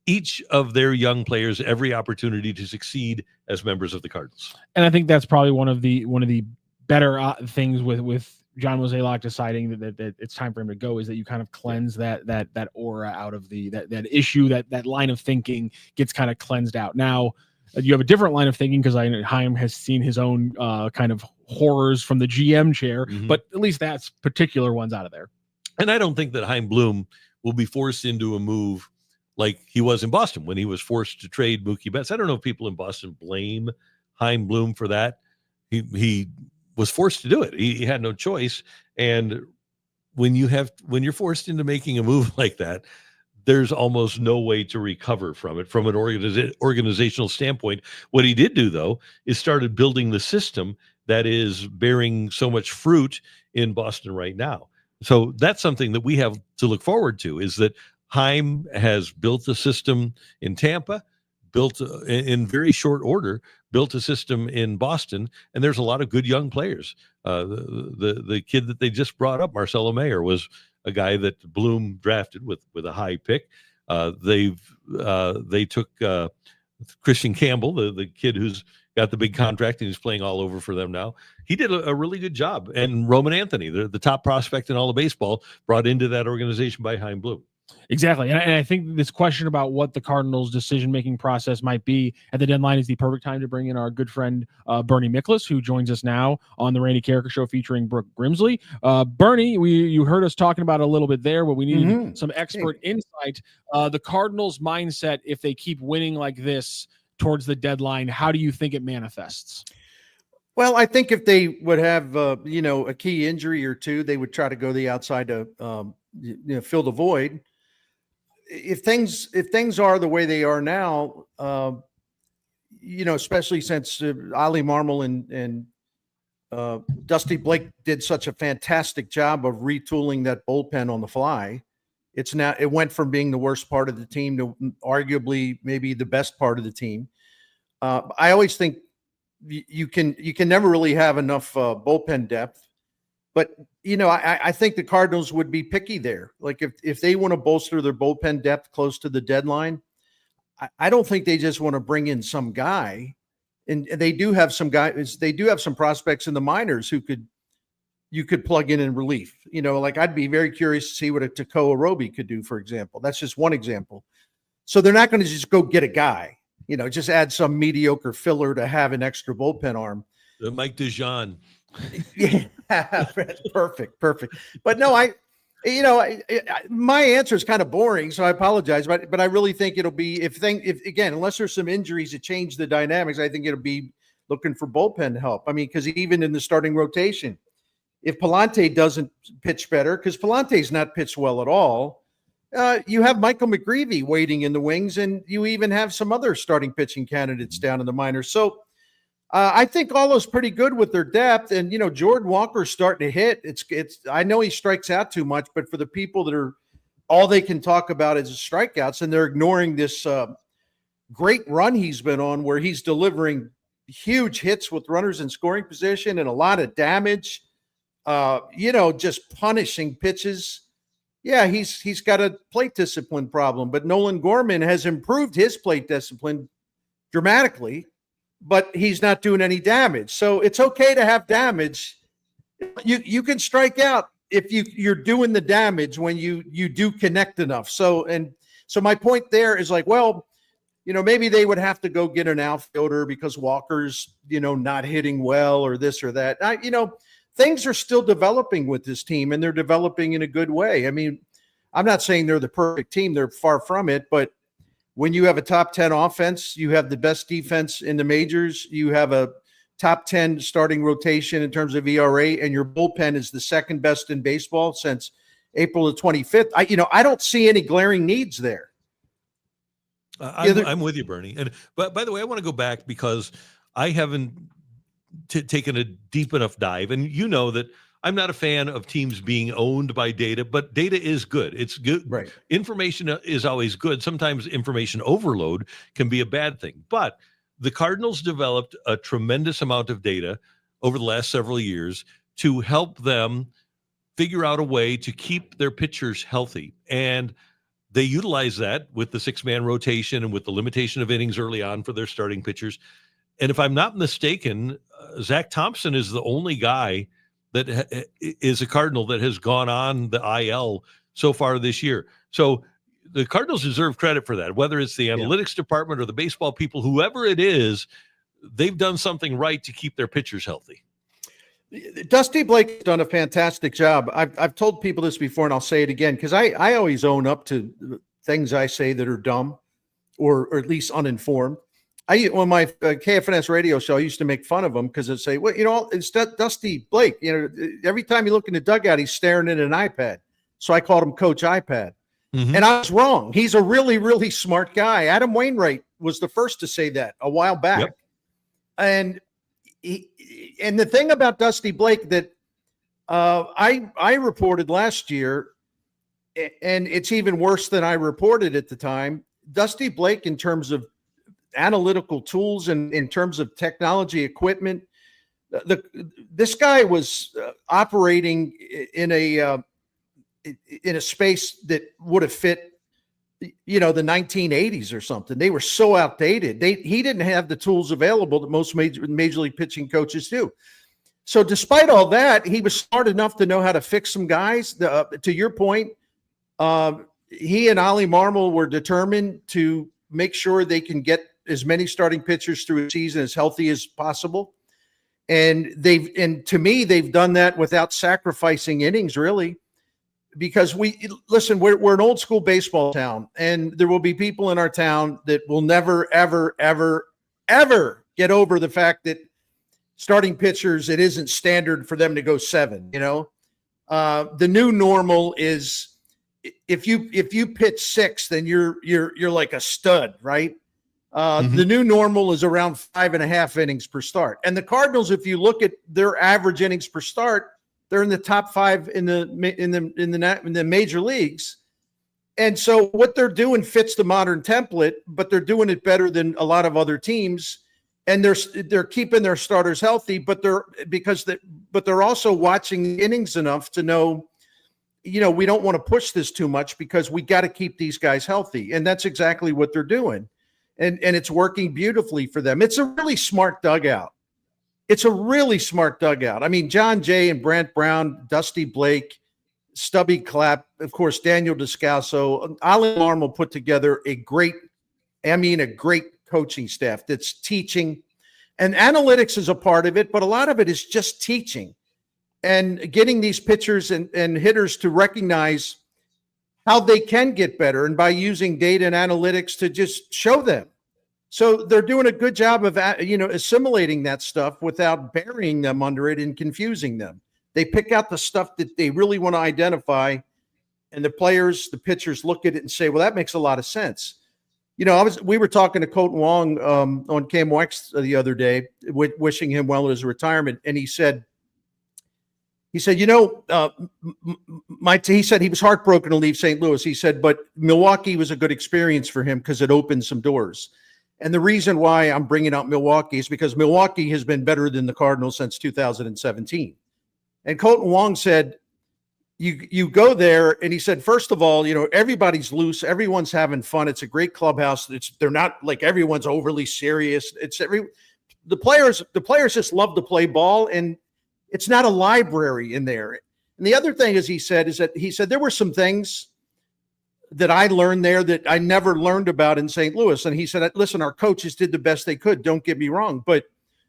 each of their young players every opportunity to succeed as members of the Cardinals. And I think that's probably one of the better things with John Mozeliak deciding that it's time for him to go, is that you kind of cleanse that aura out of that issue, that line of thinking gets kind of cleansed out. Now, you have a different line of thinking because Chaim has seen his own kind of horrors from the GM chair, but at least that's particular ones out of there. And I don't think that Chaim Bloom will be forced into a move like he was in Boston when he was forced to trade Mookie Betts. I don't know if people in Boston blame Chaim Bloom for that. He was forced to do it. He had no choice. And when you're forced into making a move like that, there's almost no way to recover from it from an organizational standpoint. What he did do, though, is started building the system that is bearing so much fruit in Boston right now. So that's something that we have to look forward to, is that Heim has built a system in Tampa, built in very short order, built a system in Boston, and there's a lot of good young players. The kid that they just brought up, Marcelo Mayer, was a guy that Bloom drafted with a high pick. They took Christian Campbell, the kid who's got the big contract and he's playing all over for them now. He did a really good job. And Roman Anthony, the top prospect in all of baseball, brought into that organization by Chaim Bloom. Exactly. And I think this question about what the Cardinals' decision-making process might be at the deadline is the perfect time to bring in our good friend Bernie Miklasz, who joins us now on the Randy Karraker Show featuring Brooke Grimsley. Bernie, you heard us talking about it a little bit there, but we needed some expert insight. The Cardinals' mindset, if they keep winning like this towards the deadline, how do you think it manifests? Well, I think if they would have, a key injury or two, they would try to go the outside to, fill the void. If things are the way they are now, especially since Ali Marmol and Dusty Blake did such a fantastic job of retooling that bullpen on the fly, it went from being the worst part of the team to arguably maybe the best part of the team. I always think you can never really have enough bullpen depth. But, I think the Cardinals would be picky there. Like if they want to bolster their bullpen depth close to the deadline, I don't think they just want to bring in some guy. And they do have some guys. They do have some prospects in the minors who you could plug in relief. Like I'd be very curious to see what a Takao Roby could do, for example. That's just one example. So they're not going to just go get a guy, just add some mediocre filler to have an extra bullpen arm. Mike DeJean. Yeah, perfect. But no, my answer is kind of boring, so I apologize. But I really think it'll be if unless there's some injuries that change the dynamics, I think it'll be looking for bullpen help. I mean, because even in the starting rotation, if Palante doesn't pitch better, because Palante's not pitched well at all, you have Michael McGreevy waiting in the wings, and you even have some other starting pitching candidates down in the minors. So. I think all those pretty good with their depth, and Jordan Walker's starting to hit. It's. I know he strikes out too much, but for the people that are all they can talk about is strikeouts, and they're ignoring this great run he's been on, where he's delivering huge hits with runners in scoring position and a lot of damage. Just punishing pitches. Yeah, he's got a plate discipline problem, but Nolan Gorman has improved his plate discipline dramatically. But he's not doing any damage. So it's okay to have damage. You can strike out if you're doing the damage when you do connect enough. So my point there is like, well, maybe they would have to go get an outfielder because Walker's, not hitting well or this or that. Things are still developing with this team, and they're developing in a good way. I mean, I'm not saying they're the perfect team. They're far from it, but when you have a top 10 offense, you have the best defense in the majors, you have a top 10 starting rotation in terms of ERA, and your bullpen is the second best in baseball since April the 25th. I don't see any glaring needs there. I'm with you, Bernie. But by the way, I want to go back because I haven't taken a deep enough dive. And that I'm not a fan of teams being owned by data, but data is good. It's good. Right. Information is always good. Sometimes information overload can be a bad thing. But the Cardinals developed a tremendous amount of data over the last several years to help them figure out a way to keep their pitchers healthy. And they utilize that with the 6-man rotation and with the limitation of innings early on for their starting pitchers. And if I'm not mistaken, Zach Thompson is the only guy that is a Cardinal that has gone on the IL so far this year. So the Cardinals deserve credit for that, whether it's the analytics department or the baseball people, whoever it is, they've done something right to keep their pitchers healthy. Dusty Blake's done a fantastic job. I've told people this before, and I'll say it again, because I always own up to things I say that are dumb or at least uninformed. On my KFNS radio show, I used to make fun of him because I'd say, well, it's Dusty Blake. Every time you look in the dugout, he's staring at an iPad. So I called him Coach iPad. Mhm. And I was wrong. He's a really, really smart guy. Adam Wainwright was the first to say that a while back. Yep. And the thing about Dusty Blake that I reported last year, and it's even worse than I reported at the time, Dusty Blake, in terms of analytical tools and in terms of technology equipment, this guy was operating in a space that would have fit, the 1980s or something. They were so outdated. He didn't have the tools available that most major league pitching coaches do. So despite all that, he was smart enough to know how to fix some guys. To your point, he and Ollie Marmol were determined to make sure they can get as many starting pitchers through a season as healthy as possible. And to me, they've done that without sacrificing innings, really, because we're an old school baseball town, and there will be people in our town that will never, ever, ever, ever get over the fact that starting pitchers, it isn't standard for them to go 7. The new normal is if you pitch 6, then you're like a stud, right? The new normal is around 5.5 innings per start. And the Cardinals, if you look at their average innings per start, they're in the top 5 in the major leagues. And so what they're doing fits the modern template, but they're doing it better than a lot of other teams. And they're keeping their starters healthy, but they're also watching innings enough to know, we don't want to push this too much because we got to keep these guys healthy. And that's exactly what they're doing. And it's working beautifully for them. It's a really smart dugout. I mean, John Jay and Brant Brown, Dusty Blake, Stubby Clapp, of course, Daniel Descalso, Ollie Marmol put together a great coaching staff that's teaching. And analytics is a part of it, but a lot of it is just teaching and getting these pitchers and hitters to recognize how they can get better, and by using data and analytics to just show them. So they're doing a good job of, assimilating that stuff without burying them under it and confusing them. They pick out the stuff that they really want to identify, and the pitchers look at it and say, well, that makes a lot of sense. We were talking to Colton Wong on KMOX the other day, wishing him well in his retirement. And he said, he said he was heartbroken to leave St. Louis. He said, but Milwaukee was a good experience for him because it opened some doors. And the reason why I'm bringing up Milwaukee is because Milwaukee has been better than the Cardinals since 2017. And Colton Wong said, you go there, and he said, first of all, everybody's loose, everyone's having fun. It's a great clubhouse. They're not like everyone's overly serious. The players just love to play ball, and it's not a library in there. And the other thing he said there were some things that I learned there that I never learned about in St. Louis. And he said, listen, our coaches did the best they could. Don't get me wrong. But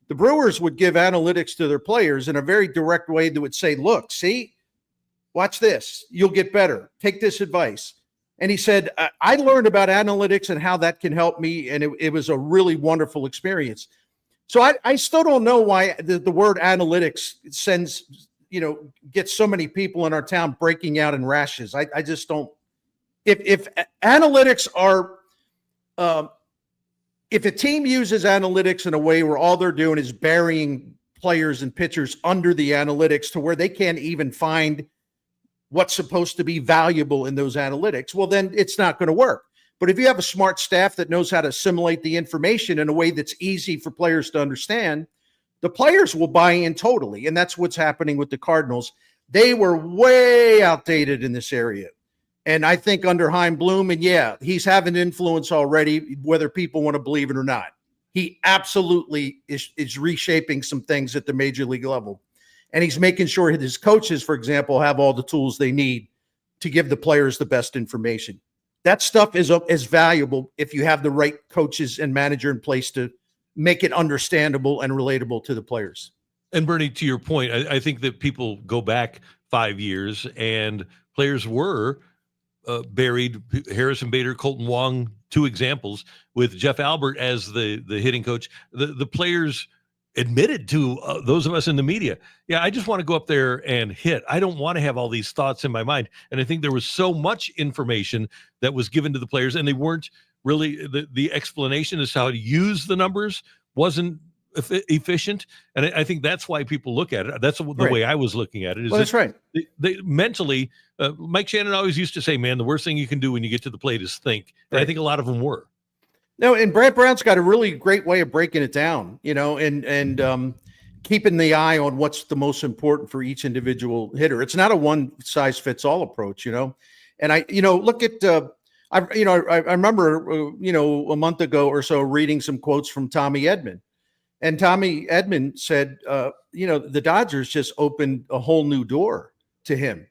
the Brewers would give analytics to their players in a very direct way that would say, look, see, watch this. You'll get better. Take this advice. And he said, I learned about analytics and how that can help me. And it was a really wonderful experience. So I still don't know why the word analytics gets so many people in our town breaking out in rashes. I just don't. If analytics are, if a team uses analytics in a way where all they're doing is burying players and pitchers under the analytics to where they can't even find what's supposed to be valuable in those analytics, well, then it's not going to work. But if you have a smart staff that knows how to assimilate the information in a way that's easy for players to understand, the players will buy in totally. And that's what's happening with the Cardinals. They were way outdated in this area. And I think under Chaim Bloom, and yeah, he's having influence already, whether people want to believe it or not. He absolutely is reshaping some things at the major league level. And he's making sure that his coaches, for example, have all the tools they need to give the players the best information. That stuff is valuable if you have the right coaches and manager in place to make it understandable and relatable to the players. And Bernie, to your point, I think that people go back 5 years and players were buried Harrison Bader, Colton Wong, 2 examples with Jeff Albert as the hitting coach. The players admitted to those of us in the media, yeah, I just want to go up there and hit. I don't want to have all these thoughts in my mind. And I think there was so much information that was given to the players, and they weren't really the explanation as to how to use the numbers wasn't efficient. And I think that's why people look at it. That's the way I was looking at it. Well, that's right. They mentally, Mike Shannon always used to say, man, the worst thing you can do when you get to the plate is think. And I think a lot of them were. No, and Brad Brown's got a really great way of breaking it down, and keeping the eye on what's the most important for each individual hitter. It's not a one size fits all approach, And I, look at, I remember, a month ago or so reading some quotes from Tommy Edman, and Tommy Edman said, the Dodgers just opened a whole new door to him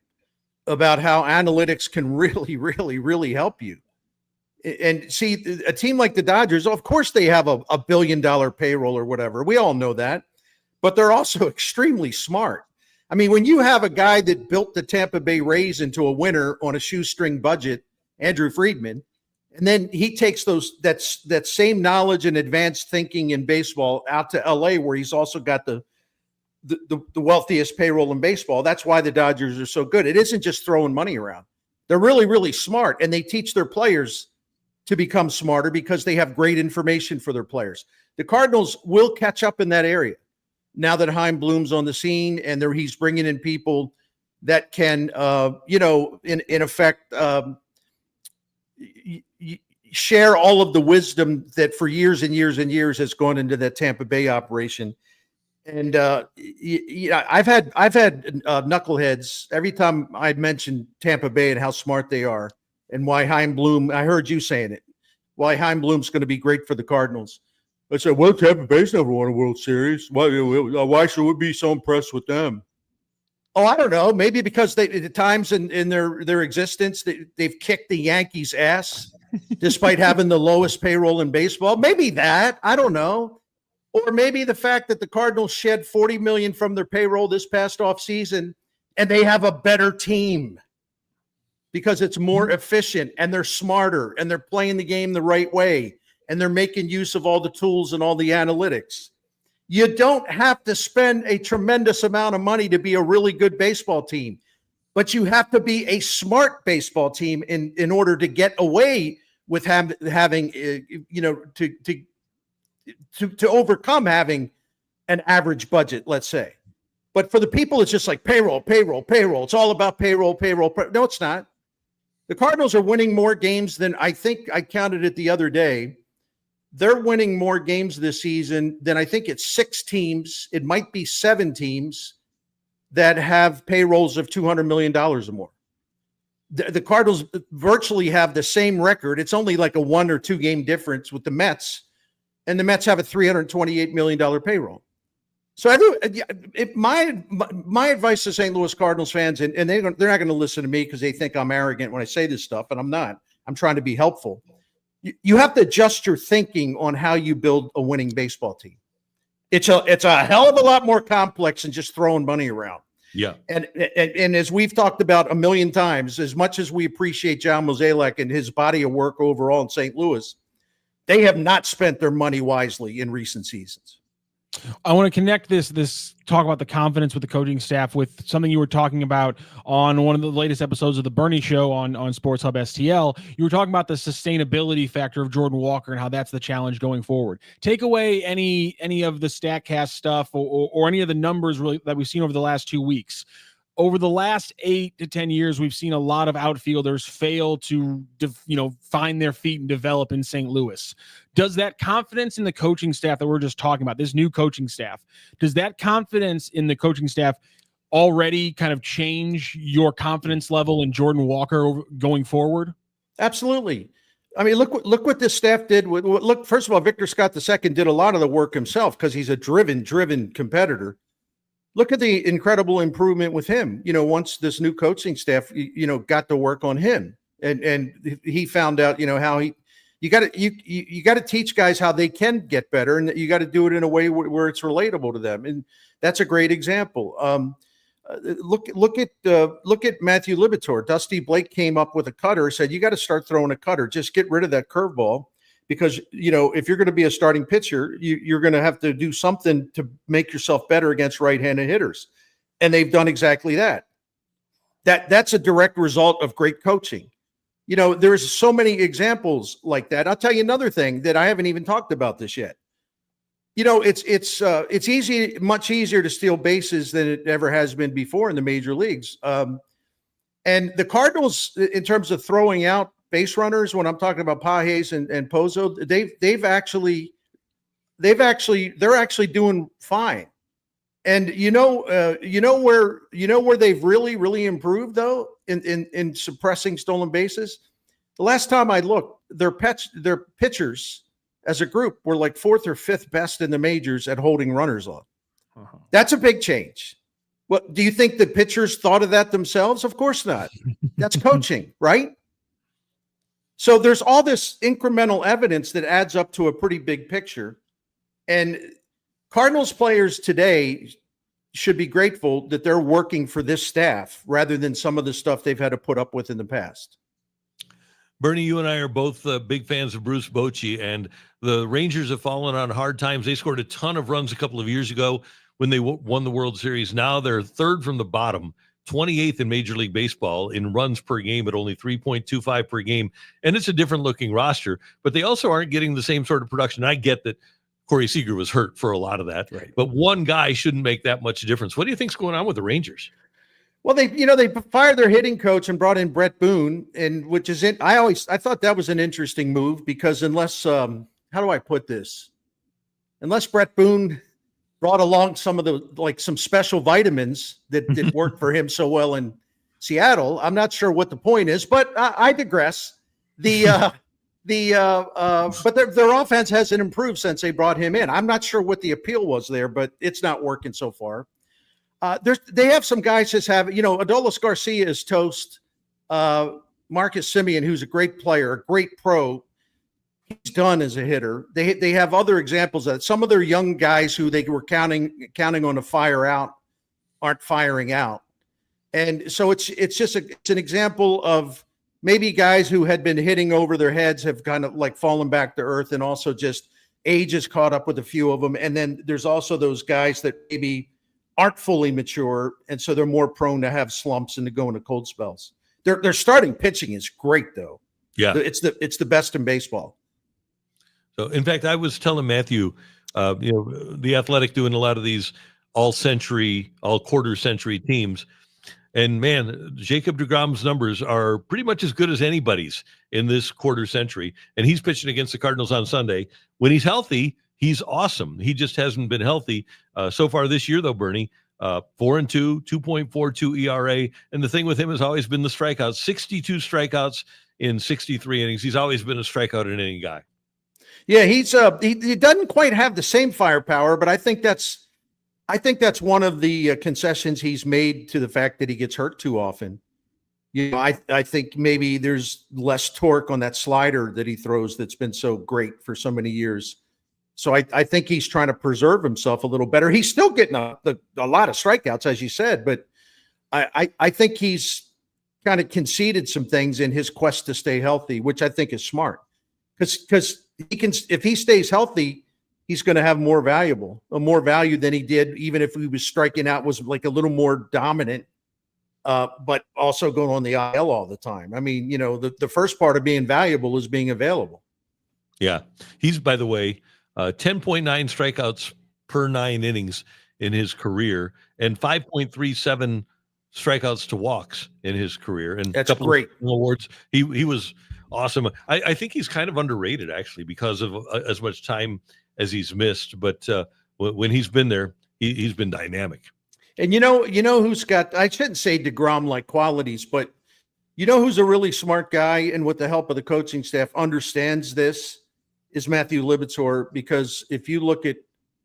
about how analytics can really, really, really help you. And see, a team like the Dodgers, of course, they have a $1 billion payroll or whatever. We all know that. But they're also extremely smart. I mean, when you have a guy that built the Tampa Bay Rays into a winner on a shoestring budget, Andrew Friedman, and then he takes that same knowledge and advanced thinking in baseball out to LA, where he's also got the wealthiest payroll in baseball. That's why the Dodgers are so good. It isn't just throwing money around. They're really, really smart, and they teach their players to become smarter because they have great information for their players. The Cardinals will catch up in that area now that Chaim Bloom's on the scene, and he's bringing in people that can, in effect, share all of the wisdom that for years and years and years has gone into that Tampa Bay operation. And I've had knuckleheads every time I'd mention Tampa Bay and how smart they are. And why Chaim Bloom, I heard you saying it, why Chaim Bloom's going to be great for the Cardinals. I said, well, Tampa Bay's never won a World Series. Why should we be so impressed with them? Oh, I don't know. Maybe because the times in their existence, they've kicked the Yankees' ass despite having the lowest payroll in baseball. Maybe that. I don't know. Or maybe the fact that the Cardinals shed $40 million from their payroll this past offseason, and they have a better team because it's more efficient and they're smarter and they're playing the game the right way and they're making use of all the tools and all the analytics. You don't have to spend a tremendous amount of money to be a really good baseball team, but you have to be a smart baseball team in order to get away with having, to overcome having an average budget, let's say. But for the people, it's just like payroll. It's all about payroll. No, it's not. The Cardinals are winning more games than I think I counted it the other day. They're winning more games this season than I think it's 6 teams. It might be 7 teams that have payrolls of $200 million or more. The Cardinals virtually have the same record. It's only like a 1 or 2 game difference with the Mets, and the Mets have a $328 million payroll. So my advice to St. Louis Cardinals fans, and they're not going to listen to me because they think I'm arrogant when I say this stuff, and I'm not. I'm trying to be helpful. You have to adjust your thinking on how you build a winning baseball team. It's a hell of a lot more complex than just throwing money around. Yeah. And as we've talked about a million times, as much as we appreciate John Mozeliak and his body of work overall in St. Louis, they have not spent their money wisely in recent seasons. I want to connect this talk about the confidence with the coaching staff with something you were talking about on one of the latest episodes of the Bernie Show on Sports Hub STL. You were talking about the sustainability factor of Jordan Walker and how that's the challenge going forward. Take away any of the StatCast stuff or any of the numbers really that we've seen over the last 2 weeks. Over the last 8 to 10 years, we've seen a lot of outfielders fail to, find their feet and develop in St. Louis. Does that confidence in the coaching staff that we're just talking about, this new coaching staff, does that confidence in the coaching staff already kind of change your confidence level in Jordan Walker going forward? Absolutely. I mean, look what this staff did. Look, first of all, Victor Scott II did a lot of the work himself because he's a driven competitor. Look at the incredible improvement with him. Once this new coaching staff, got to work on him, and he found out, how you got to teach guys how they can get better, and you got to do it in a way where it's relatable to them, and that's a great example. look at Matthew Libator. Dusty Blake came up with a cutter, said, you got to start throwing a cutter. Just get rid of that curveball because, if you're going to be a starting pitcher, you're going to have to do something to make yourself better against right-handed hitters. And they've done exactly that. That's a direct result of great coaching. There's so many examples like that. I'll tell you another thing that I haven't even talked about this yet. It's much easier to steal bases than it ever has been before in the major leagues. And the Cardinals, in terms of throwing out base runners, when I'm talking about Pages and Pozo, they're actually doing fine. And where they've really improved though in suppressing stolen bases. The last time I looked, their pitchers as a group were like 4th or 5th best in the majors at holding runners on. Uh-huh. That's a big change. What do you think the pitchers thought of that themselves? Of course not. That's coaching, right? So there's all this incremental evidence that adds up to a pretty big picture. And Cardinals players today should be grateful that they're working for this staff rather than some of the stuff they've had to put up with in the past. Bernie, you and I are both big fans of Bruce Bochy, and the Rangers have fallen on hard times. They scored a ton of runs a couple of years ago when they won the World Series. Now they're 3rd from the bottom, 28th in Major League Baseball in runs per game at only 3.25 per game. And it's a different looking roster, but they also aren't getting the same sort of production. I get that Corey Seager was hurt for a lot of that, right, but one guy shouldn't make that much difference. What do you think's going on with the Rangers? Well, they fired their hitting coach and brought in Brett Boone, and which is it. I thought that was an interesting move because unless, how do I put this? Unless Brett Boone brought along some special vitamins that worked for him so well in Seattle, I'm not sure what the point is, but I digress. But their offense hasn't improved since they brought him in. I'm not sure what the appeal was there, but it's not working so far. They have some guys just have, Adolis Garcia is toast. Marcus Semien, who's a great player, a great pro, he's done as a hitter. They have other examples of it. Some of their young guys who they were counting on to fire out aren't firing out. And so it's an example of maybe guys who had been hitting over their heads have kind of like fallen back to earth, and also just age has caught up with a few of them. And then there's also those guys that maybe aren't fully mature, and so they're more prone to have slumps and to go into cold spells. Their starting pitching is great, though. Yeah, it's the best in baseball. So, in fact, I was telling Matthew, the Athletic doing a lot of these all quarter century teams, and man, Jacob deGrom's numbers are pretty much as good as anybody's in this quarter century, and he's pitching against the Cardinals on Sunday. When he's healthy, he's awesome. He just hasn't been healthy so far this year, though, Bernie. 4-2, 2.42 ERA. And the thing with him has always been the strikeouts. 62 strikeouts in 63 innings. He's always been a strikeout inning guy. Yeah, he doesn't quite have the same firepower, but I think that's one of the concessions he's made to the fact that he gets hurt too often. I think maybe there's less torque on that slider that he throws that's been so great for so many years. So I think he's trying to preserve himself a little better. He's still getting a lot of strikeouts, as you said, but I think he's kind of conceded some things in his quest to stay healthy, which I think is smart. Because if he stays healthy, he's going to have more value than he did, even if he was striking out, was like a little more dominant, but also going on the IL all the time. I mean, the first part of being valuable is being available. Yeah. He's, by the way, 10.9 strikeouts per 9 innings in his career and 5.37 strikeouts to walks in his career. And that's great awards. He was awesome. I think he's kind of underrated, actually, because of as much time as he's missed. But when he's been there, he's been dynamic. And who's got, I shouldn't say DeGrom-like qualities, but who's a really smart guy and with the help of the coaching staff understands this is Matthew Libator, because if you look at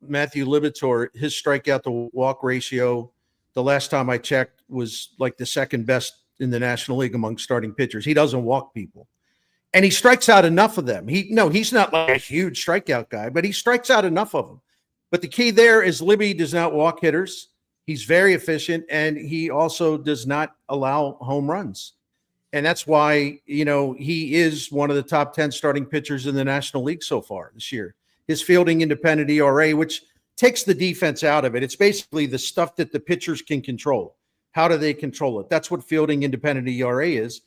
Matthew Libator, his strikeout to walk ratio, the last time I checked, was like the second best in the National League among starting pitchers. He doesn't walk people. And he strikes out enough of them. He's not like a huge strikeout guy, but he strikes out enough of them. But the key there is Libby does not walk hitters. He's very efficient, and he also does not allow home runs. And that's why, he is one of the top 10 starting pitchers in the National League so far this year. His fielding independent ERA, which takes the defense out of it. It's basically the stuff that the pitchers can control. How do they control it? That's what fielding independent ERA is.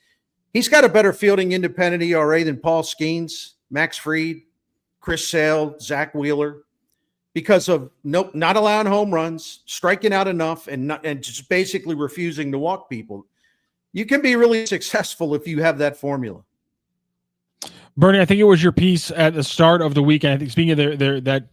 He's got a better fielding independent ERA than Paul Skeens, Max Fried, Chris Sale, Zach Wheeler, because of not allowing home runs, striking out enough, and just basically refusing to walk people. You can be really successful if you have that formula. Bernie, I think it was your piece at the start of the week. And I think speaking of that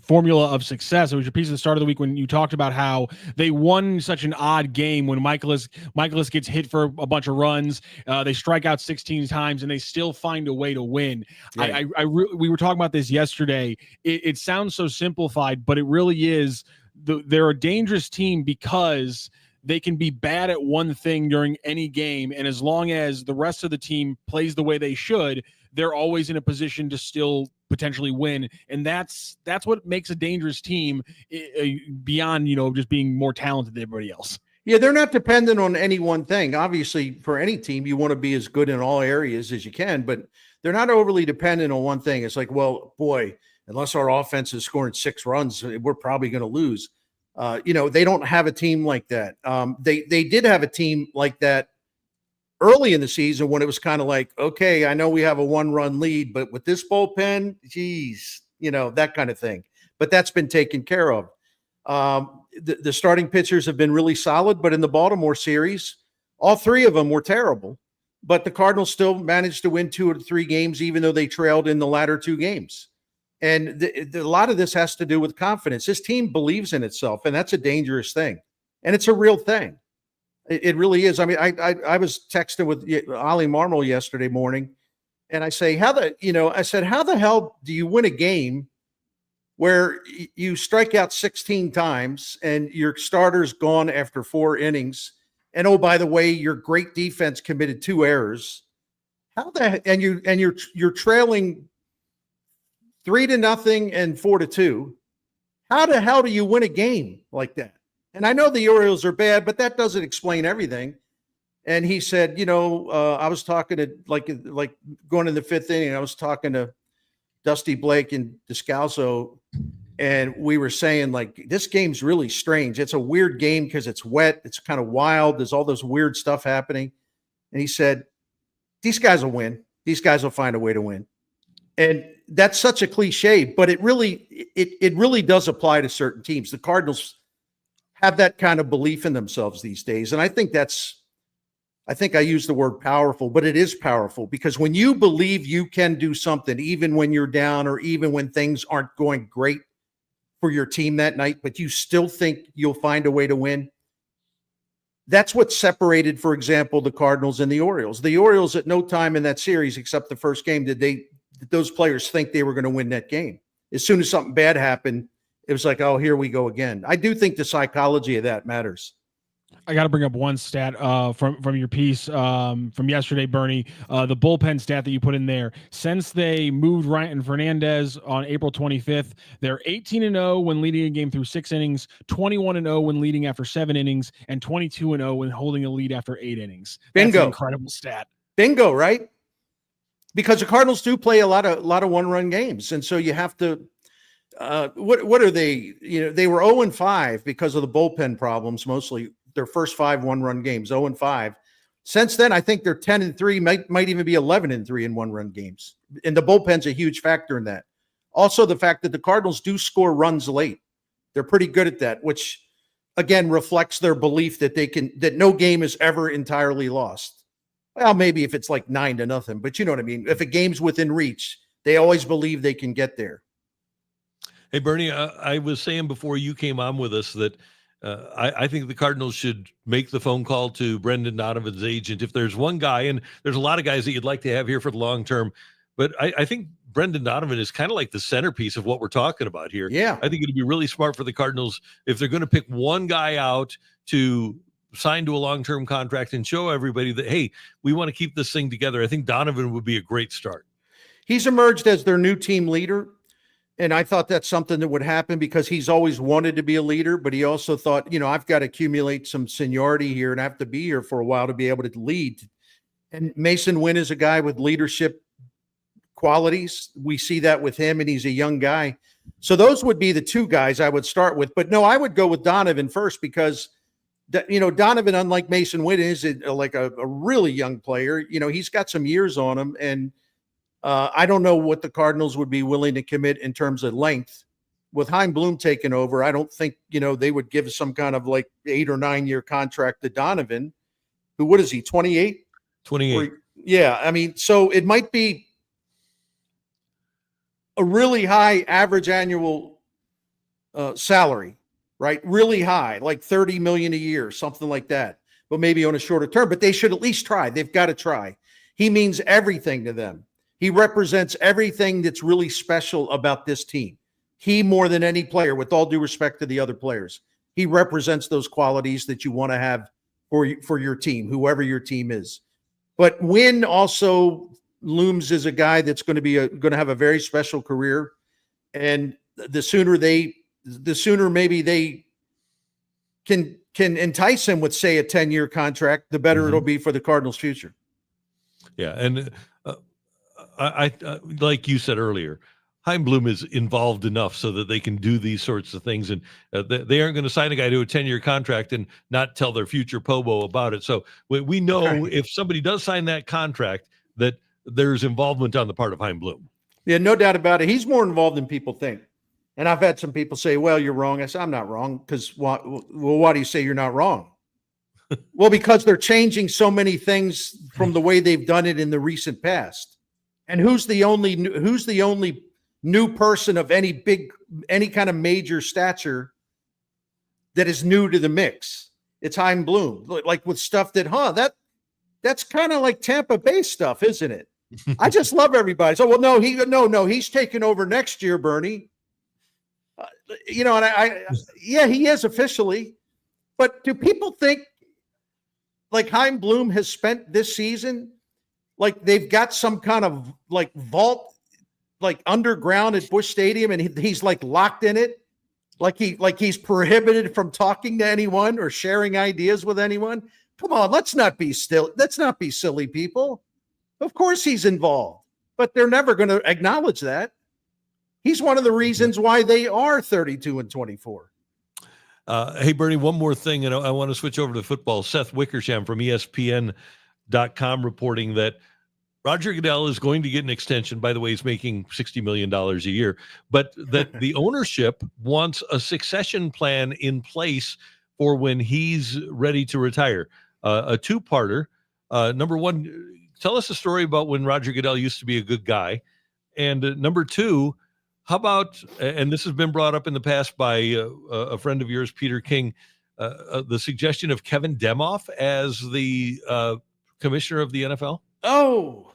formula of success, it was your piece at the start of the week when you talked about how they won such an odd game when Miklasz gets hit for a bunch of runs. They strike out 16 times and they still find a way to win. Right. We were talking about this yesterday. It sounds so simplified, but it really is. They're a dangerous team because they can be bad at one thing during any game, and as long as the rest of the team plays the way they should, they're always in a position to still potentially win. And that's what makes a dangerous team beyond, just being more talented than everybody else. Yeah, they're not dependent on any one thing. Obviously, for any team, you want to be as good in all areas as you can, but they're not overly dependent on one thing. It's like, well, boy, unless our offense is scoring 6 runs, we're probably going to lose. They don't have a team like that. They did have a team like that early in the season when it was kind of like, okay, I know we have a 1-run lead, but with this bullpen, geez, that kind of thing. But that's been taken care of. The starting pitchers have been really solid, but in the Baltimore series, all 3 of them were terrible. But the Cardinals still managed to win 2 or 3 games, even though they trailed in the latter 2 games. And a lot of this has to do with confidence. This team believes in itself, and that's a dangerous thing. And it's a real thing. It really is. I mean, I was texting with Ollie Marmol yesterday morning, and I say, how the hell do you win a game where you strike out 16 times and your starter's gone after 4 innings? And oh, by the way, your great defense committed 2 errors. You're trailing 3-0 and 4-2. How the hell do you win a game like that? And I know the Orioles are bad, but that doesn't explain everything. And he said, I was talking to like going in the 5th inning, I was talking to Dusty Blake and Descalso, and we were saying, like, this game's really strange. It's a weird game because it's wet. It's kind of wild. There's all this weird stuff happening. And he said, these guys will win. These guys will find a way to win. And that's such a cliche, but it really does apply to certain teams. The Cardinals have that kind of belief in themselves these days. And I think I use the word powerful, but it is powerful because when you believe you can do something, even when you're down or even when things aren't going great for your team that night, but you still think you'll find a way to win. That's what separated, for example, the Cardinals and the Orioles. The Orioles at no time in that series, except the first game, did those players think they were going to win that game. As soon as something bad happened, it was like, oh, here we go again. I do think the psychology of that matters. I got to bring up one stat from your piece from yesterday, Bernie. The bullpen stat that you put in there. Since they moved Ryan Fernandez on April 25th, they're 18-0 when leading a game through 6 innings, 21-0 when leading after 7 innings, and 22-0 when holding a lead after 8 innings. That's Bingo! An incredible stat. Bingo! Right? Because the Cardinals do play a lot of 1-run games, and so you have to. What are they? They were 0-5 because of the bullpen problems, mostly their first 5 1-run games, 0-5. Since then, I think they're 10-3, might even be 11-3 in 1-run games. And the bullpen's a huge factor in that. Also, the fact that the Cardinals do score runs late. They're pretty good at that, which again reflects their belief that that no game is ever entirely lost. Well, maybe if it's like 9-0, but you know what I mean? If a game's within reach, they always believe they can get there. Hey, Bernie, I was saying before you came on with us that I think the Cardinals should make the phone call to Brendan Donovan's agent. If there's one guy, and there's a lot of guys that you'd like to have here for the long term, but I think Brendan Donovan is kind of like the centerpiece of what we're talking about here. Yeah. I think it'd be really smart for the Cardinals if they're going to pick one guy out to sign to a long-term contract and show everybody that, hey, we want to keep this thing together. I think Donovan would be a great start. He's emerged as their new team leader. And I thought that's something that would happen because he's always wanted to be a leader, but he also thought, I've got to accumulate some seniority here and I have to be here for a while to be able to lead. And Mason Wynn is a guy with leadership qualities. We see that with him, and he's a young guy. So those would be the two guys I would start with. But no, I would go with Donovan first because, Donovan, unlike Mason Wynn, is like a really young player. He's got some years on him, and I don't know what the Cardinals would be willing to commit in terms of length. With Chaim Bloom taking over, I don't think, they would give some kind of like 8 or 9 year contract to Donovan, who, what is he, 28? 28. Yeah. I mean, so it might be a really high average annual salary, right? Really high, like 30 million a year, something like that, but maybe on a shorter term, but they should at least try. They've got to try. He means everything to them. He represents everything that's really special about this team. He, more than any player, with all due respect to the other players, he represents those qualities that you want to have for your team, whoever your team is. But Wynn also looms as a guy that's going to have a very special career, and the sooner maybe they can entice him with, say, a 10-year contract, the better it'll be for the Cardinals' future. Yeah, and I like you said earlier, Chaim Bloom is involved enough so that they can do these sorts of things, and they aren't going to sign a guy to a 10-year contract and not tell their future Pobo about it. So we know if somebody does sign that contract that there's involvement on the part of Chaim Bloom. Yeah, no doubt about it. He's more involved than people think. And I've had some people say, well, you're wrong. I said, I'm not wrong. Because why do you say you're not wrong? Well, because they're changing so many things from the way they've done it in the recent past. And who's the only new person of any kind of major stature that is new to the mix? It's Chaim Bloom. Like with stuff that's kind of like Tampa Bay stuff, isn't it? I just love everybody. So, well, no, he's taking over next year, Bernie. And yeah, he is officially. But do people think like Chaim Bloom has spent this season like they've got some kind of like vault, like underground at Busch Stadium, and he's like locked in it, like he's prohibited from talking to anyone or sharing ideas with anyone? Come on, let's not be silly, people. Of course he's involved, but they're never going to acknowledge that. He's one of the reasons why they are 32-24. Hey, Bernie, one more thing, and I want to switch over to football. Seth Wickersham from ESPN.com reporting that Roger Goodell is going to get an extension. By the way, he's making $60 million a year, but that the ownership wants a succession plan in place for when he's ready to retire. A two-parter. Number one, tell us a story about when Roger Goodell used to be a good guy. And number two, how about, and this has been brought up in the past by a friend of yours, Peter King, the suggestion of Kevin Demoff as the commissioner of the NFL? Oh,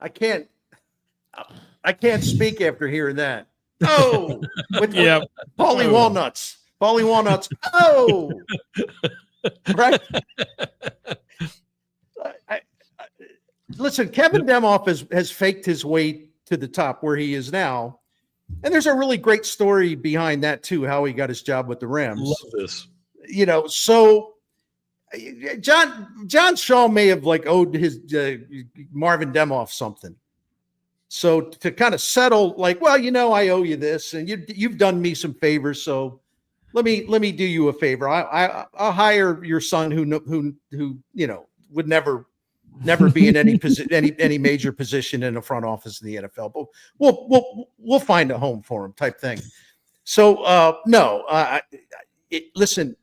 I can't speak after hearing that. Oh, yeah, Paulie Walnuts. Oh, right. Listen, Kevin Demoff has faked his way to the top where he is now. And there's a really great story behind that too, how he got his job with the Rams. Love this. So John Shaw may have like owed his Marvin Demoff something. So to kind of settle, like, well, I owe you this, and you've done me some favors, so let me do you a favor. I'll hire your son who would never be in any major position in the front office of the NFL, but we'll find a home for him, type thing. So listen,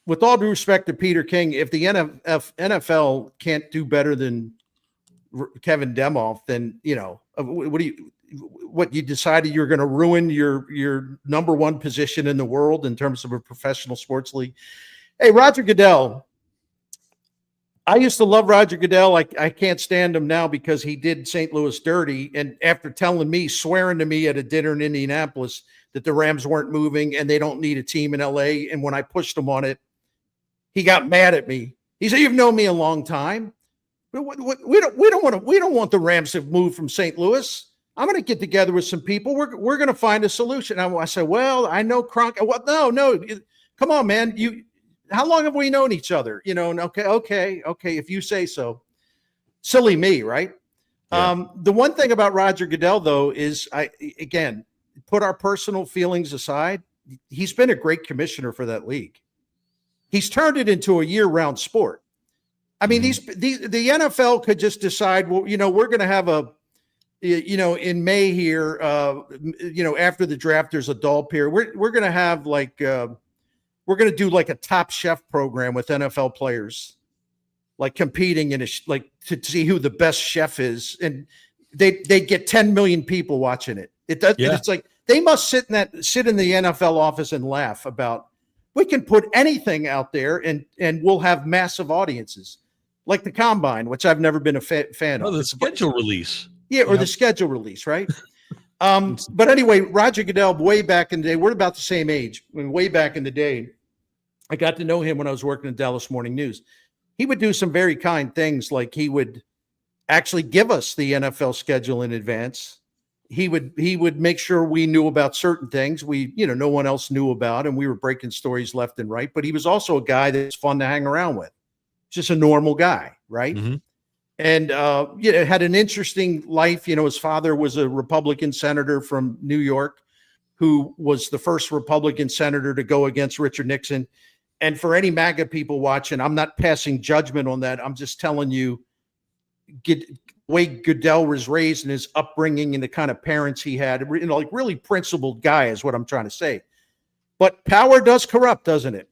with all due respect to Peter King, if the NFL can't do better than Kevin Demoff, then what you decided you're going to ruin your number one position in the world in terms of a professional sports league. Hey, Roger Goodell. I used to love Roger Goodell. I can't stand him now because he did St. Louis dirty. And after swearing to me at a dinner in Indianapolis that the Rams weren't moving and they don't need a team in LA. And when I pushed him on it, he got mad at me. He said, "You've known me a long time. We don't want the Rams to move from St. Louis. I'm going to get together with some people. We're going to find a solution. I said, well, I know Kronk. Well, no, come on, man. How long have we known each other? And okay. If you say so. Silly me, right? Yeah. The one thing about Roger Goodell, though, is again, put our personal feelings aside. He's been a great commissioner for that league. He's turned it into a year-round sport. I mean, the NFL could just decide, well, we're going to have in May here, after the draft, there's a dull period. We're going to have we're going to do like a Top Chef program with NFL players, like competing in to see who the best chef is. And they get 10 million people watching it. It's like, they must sit in the NFL office and laugh about, we can put anything out there and we'll have massive audiences, like the Combine, which I've never been a fan of. The schedule release. Yeah, or the schedule release, right? But anyway, Roger Goodell, way back in the day, we're about the same age. Way back in the day, I got to know him when I was working at Dallas Morning News. He would do some very kind things, like he would actually give us the NFL schedule in advance. He would make sure we knew about certain things no one else knew about, and we were breaking stories left and right. But he was also a guy that's fun to hang around with, just a normal guy, right? Mm-hmm. And had an interesting life. His father was a Republican senator from New York, who was the first Republican senator to go against Richard Nixon. And for any MAGA people watching, I'm not passing judgment on that. I'm just telling you, the way Goodell was raised and his upbringing and the kind of parents he had, really principled guy is what I'm trying to say. But power does corrupt, doesn't it?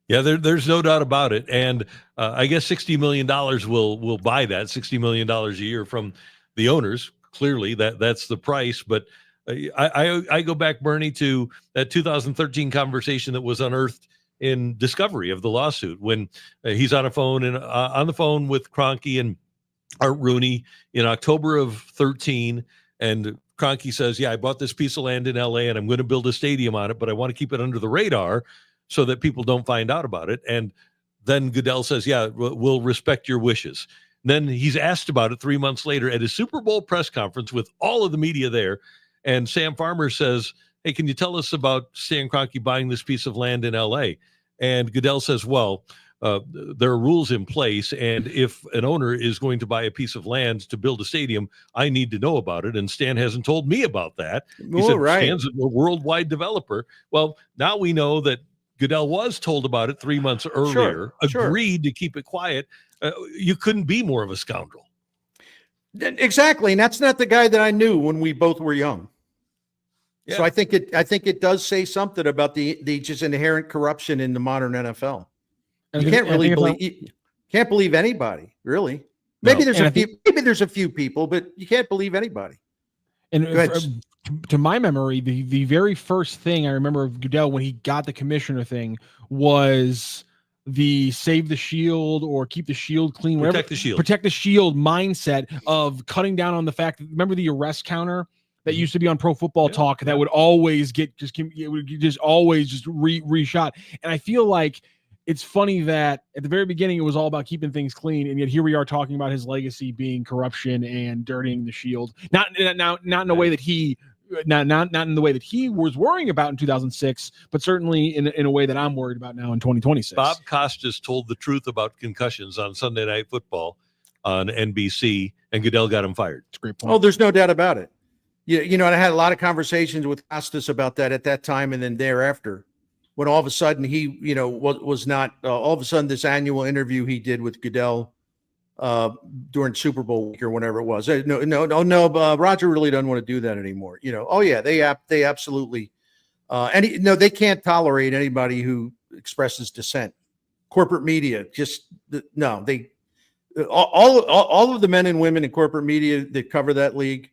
Yeah, there's no doubt about it. And I guess $60 million will buy that, $60 million a year from the owners. Clearly, that's the price. But I go back, Bernie, to that 2013 conversation that was unearthed in Discovery of the lawsuit, when he's on the phone with Kroenke and Art Rooney in October of 13. And Kroenke says, I bought this piece of land in LA and I'm going to build a stadium on it, but I want to keep it under the radar so that people don't find out about it. And then Goodell says, we'll respect your wishes. And then he's asked about it 3 months later at his Super Bowl press conference with all of the media there. And Sam Farmer says, hey, can you tell us about Stan Kroenke buying this piece of land in LA? And Goodell says, there are rules in place. And if an owner is going to buy a piece of land to build a stadium, I need to know about it. And Stan hasn't told me about that. He said, right. Stan's a worldwide developer. Well, now we know that Goodell was told about it 3 months earlier, agreed to keep it quiet. You couldn't be more of a scoundrel. Exactly. And that's not the guy that I knew when we both were young. Yeah. So I think it does say something about the just inherent corruption in the modern NFL. You can't really can't believe anybody, really. Maybe there's a few people, but you can't believe anybody. And to my memory, the very first thing I remember of Goodell when he got the commissioner thing was the save the shield or keep the shield clean, protect the shield mindset of cutting down on the fact that, remember the arrest counter that used to be on Pro Football Talk that would always reshot. And I feel like it's funny that at the very beginning, it was all about keeping things clean. And yet here we are talking about his legacy being corruption and dirtying the shield. Not in a way that he, not in the way that he was worrying about in 2006, but certainly in a way that I'm worried about now in 2026. Bob Costas told the truth about concussions on Sunday Night Football on NBC, and Goodell got him fired. That's a great point. Oh, there's no doubt about it. And I had a lot of conversations with Costas about that at that time and then thereafter, when all of a sudden he, was not all of a sudden this annual interview he did with Goodell during Super Bowl week or whenever it was. No, Roger really doesn't want to do that anymore. They absolutely they can't tolerate anybody who expresses dissent. Corporate media all of the men and women in corporate media that cover that league,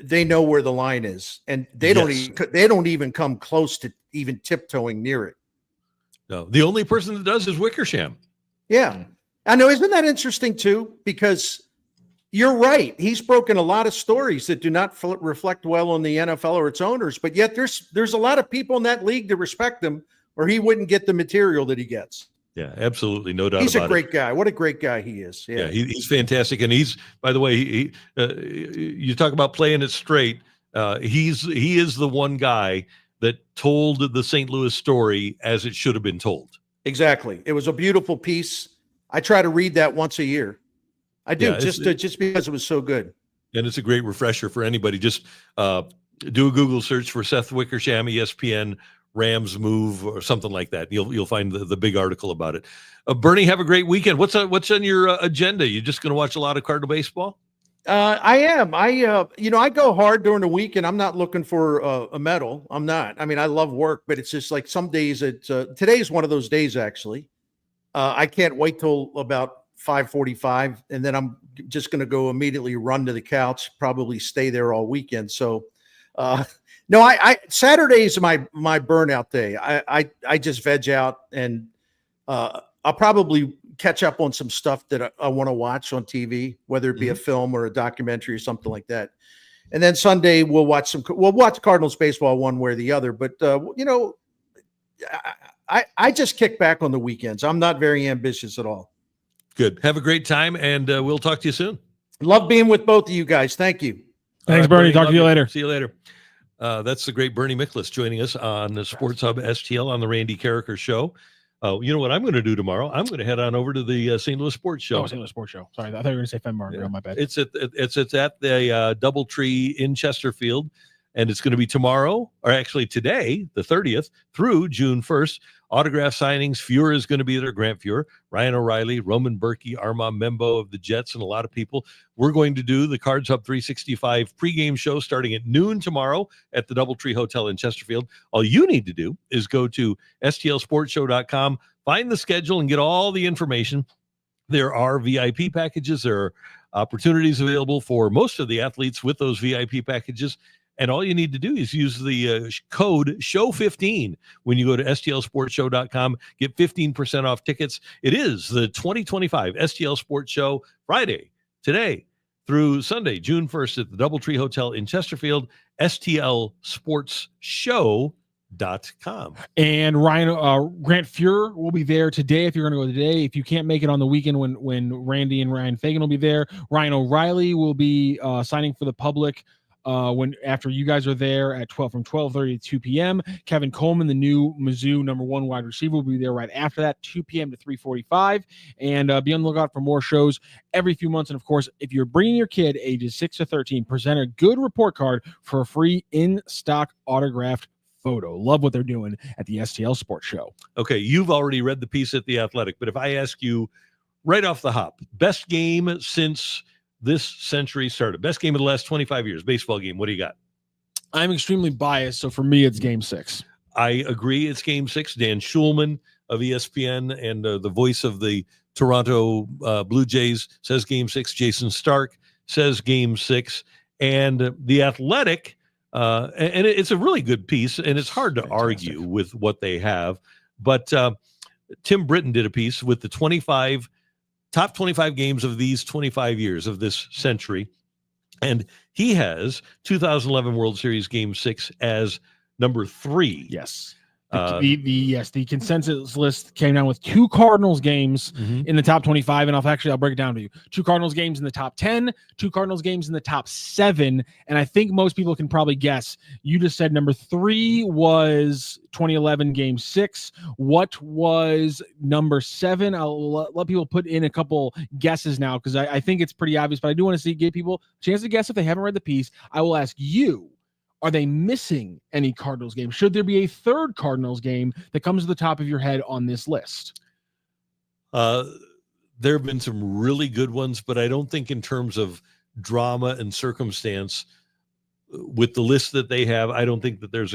they know where the line is, and they don't even come close to even tiptoeing near it. No, the only person that does is Wickersham. Yeah, I know. Isn't that interesting too? Because you're right. He's broken a lot of stories that do not reflect well on the NFL or its owners, but yet there's a lot of people in that league that respect him, or he wouldn't get the material that he gets. Yeah, absolutely, no doubt He's about a great guy. What a great guy he is. Yeah, he's fantastic, and he's, by the way, you talk about playing it straight. He is the one guy that told the St. Louis story as it should have been told. Exactly. It was a beautiful piece. I try to read that once a year. I do, Yeah, just because it was so good. And it's a great refresher for anybody. Just do a Google search for Seth Wickersham, ESPN Rams move or something like that. You'll find the big article about it. Bernie, have a great weekend. What's on your agenda? You just going to watch a lot of Cardinal baseball? I am. I go hard during the week, and I'm not looking for a medal. I'm not. I mean, I love work, but it's just like some days. Today's one of those days. Actually, I can't wait till about 5:45, and then I'm just going to go immediately run to the couch. Probably stay there all weekend. So, no, I Saturday is my burnout day. I just veg out, and I'll probably catch up on some stuff that I want to watch on TV, whether it be a film or a documentary or something like that. And then Sunday we'll watch Cardinals baseball one way or the other. But I just kick back on the weekends. I'm not very ambitious at all. Good. Have a great time, and we'll talk to you soon. Love being with both of you guys. Thank you. Thanks, Bernie. Talk to you later. See you later. That's the great Bernie Miklasz joining us on the Sports Hub STL on the Randy Karraker Show. You know what I'm going to do tomorrow? I'm going to head on over to the St. Louis Sports Show. Oh, St. Louis Sports Show. Sorry, I thought you were going to say Fenton Bar and Grill. My bad. It's at the DoubleTree in Chesterfield, and it's going to be tomorrow, or actually today, the 30th, through June 1st. Autograph signings. Fuhr is going to be there. Grant Fuhr, Ryan O'Reilly, Roman Berkey, Armand Membo of the Jets, and a lot of people. We're going to do the Cards Hub 365 pregame show starting at noon tomorrow at the DoubleTree Hotel in Chesterfield. All you need to do is go to stlsportshow.com, find the schedule, and get all the information. There are VIP packages. There are opportunities available for most of the athletes with those VIP packages. And all you need to do is use the code SHOW15 when you go to stlsportshow.com. Get 15% off tickets. It is the 2025 STL Sports Show, Friday, today, through Sunday, June 1st at the DoubleTree Hotel in Chesterfield, stlsportsshow.com. And Ryan, Grant Fuhr will be there today if you're going to go today. If you can't make it on the weekend when Randy and Ryan Fagan will be there, Ryan O'Reilly will be signing for the public after you guys are there at 12:30 to 2 p.m. Kevin Coleman, the new Mizzou #1 wide receiver, will be there right after that, 2 p.m. to 3:45. And be on the lookout for more shows every few months. And of course, if you're bringing your kid ages 6 to 13, present a good report card for a free in-stock autographed photo. Love what they're doing at the STL Sports Show. Okay, you've already read the piece at The Athletic, but if I ask you right off the hop, best game since this century started, best game of the last 25 years, baseball game, what do you got? I'm extremely biased, so for me, it's Game 6. I agree. It's Game 6. Dan Schulman of ESPN and the voice of the Toronto Blue Jays says Game 6. Jason Stark says Game 6. And The Athletic, and it's a really good piece, and it's hard to argue with what they have. But Tim Britton did a piece with the top 25 games of these 25 years of this century. And he has 2011 World Series Game 6 as number 3. Yes. The consensus list came down with 2 Cardinals games in the top 25, and I'll break it down to you. 2 Cardinals games in the top 10, 2 Cardinals games in the top 7, and I think most people can probably guess. You just said number 3 was 2011 Game 6. What was number 7? I'll let people put in a couple guesses now because I think it's pretty obvious, but I do want to give people a chance to guess if they haven't read the piece. I will ask you, are they missing any Cardinals game? Should there be a third Cardinals game that comes to the top of your head on this list? There have been some really good ones, but I don't think in terms of drama and circumstance with the list that they have, I don't think that there's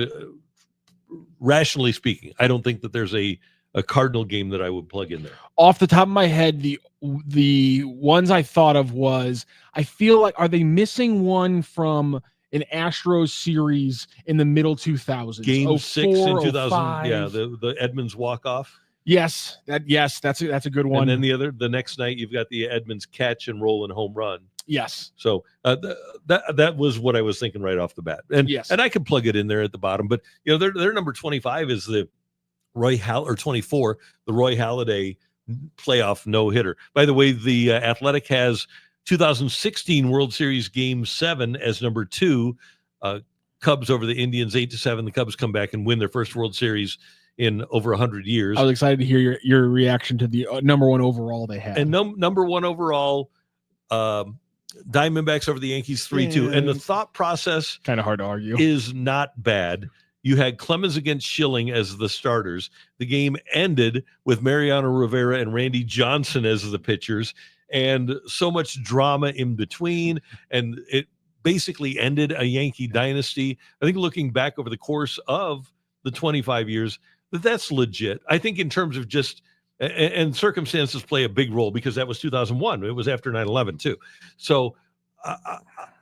rationally speaking, I don't think that there's a Cardinal game that I would plug in there. Off the top of my head, the ones I thought of was, I feel like, are they missing one from an Astros series in the middle 2000s? Game 6 in 2000. 05. Yeah, the Edmonds walk-off. Yes, that's a good one. And then the next night you've got the Edmonds catch and roll and home run. Yes. So that was what I was thinking right off the bat. And yes, and I could plug it in there at the bottom, but their number 25 is the or 24, the Roy Halladay playoff no-hitter. By the way, the Athletic has 2016 World Series Game 7 as number 2. Cubs over the Indians 8-7. The Cubs come back and win their first World Series in over 100 years. I was excited to hear your reaction to the number 1 overall they had. And number 1 overall, Diamondbacks over the Yankees 3-2. And the thought process kind of hard to argue is not bad. You had Clemens against Schilling as the starters. The game ended with Mariano Rivera and Randy Johnson as the pitchers, and so much drama in between. And it basically ended a Yankee dynasty. I think looking back over the course of the 25 years, that's legit. I think in terms of just, and circumstances play a big role, because that was 2001. It was after 9/11 too. So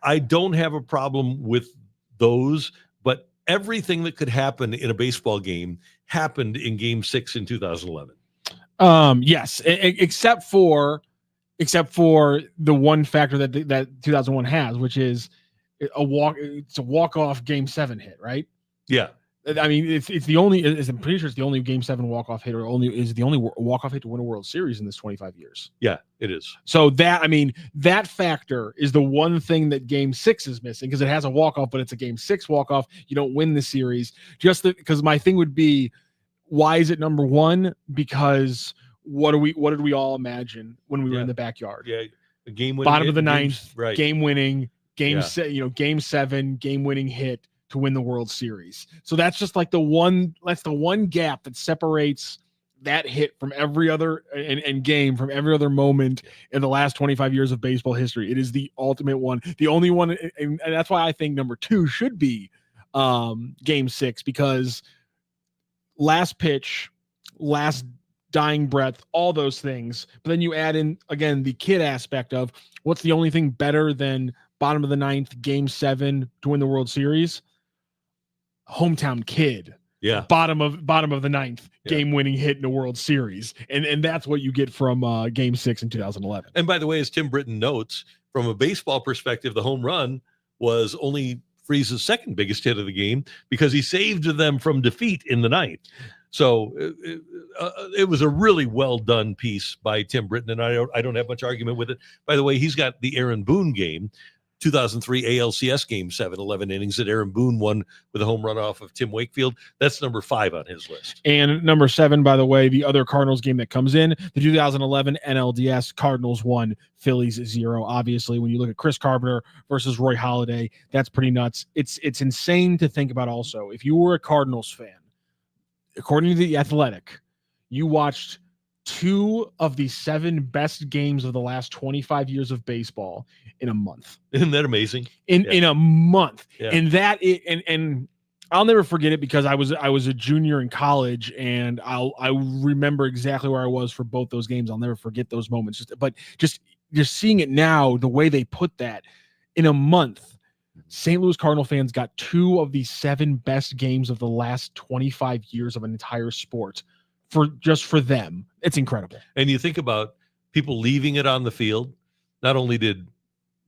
I don't have a problem with those, but everything that could happen in a baseball game happened in Game 6 in 2011. Yes, except for the one factor that 2001 has, which is it's a walk-off Game 7 hit, right? Yeah. I mean, I'm pretty sure it's the only Game 7 walk-off hit, or the only walk-off hit to win a World Series in this 25 years. Yeah, it is. So that factor is the one thing that Game 6 is missing, because it has a walk-off, but it's a Game 6 walk-off. You don't win the series. Because my thing would be, why is it number 1? Because what did we all imagine when we were in the backyard? Yeah, the game winning bottom of the ninth, right? Game winning, Game 7, game winning hit to win the World Series. So that's just like the one gap that separates that hit from every other and game from every other moment in the last 25 years of baseball history. It is the ultimate one, the only one, and that's why I think number 2 should be Game 6, because last pitch, last dying breath, all those things. But then you add in again the kid aspect of what's the only thing better than bottom of the ninth, Game 7 to win the World Series? Hometown kid. Yeah. Bottom of the ninth, game-winning hit in the World Series. And that's what you get from Game 6 in 2011. And by the way, as Tim Britton notes, from a baseball perspective, the home run was only Freese's second biggest hit of the game, because he saved them from defeat in the ninth. So it was a really well done piece by Tim Britton, and I don't have much argument with it. By the way, he's got the Aaron Boone game, 2003 ALCS Game 7, 11 innings that Aaron Boone won with a home run off of Tim Wakefield. That's number 5 on his list. And number 7, by the way, the other Cardinals game that comes in, the 2011 NLDS, Cardinals 1, Phillies 0. Obviously, when you look at Chris Carpenter versus Roy Halladay, that's pretty nuts. It's insane to think about also. If you were a Cardinals fan, according to The Athletic, you watched 2 of the 7 best games of the last 25 years of baseball in a month. Isn't that amazing? In a month. Yeah. And I'll never forget it, because I was a junior in college, and I remember exactly where I was for both those games. I'll never forget those moments. Just seeing it now, the way they put that in a month, St. Louis Cardinal fans got 2 of the 7 best games of the last 25 years of an entire sport for them. It's incredible. And you think about people leaving it on the field. Not only did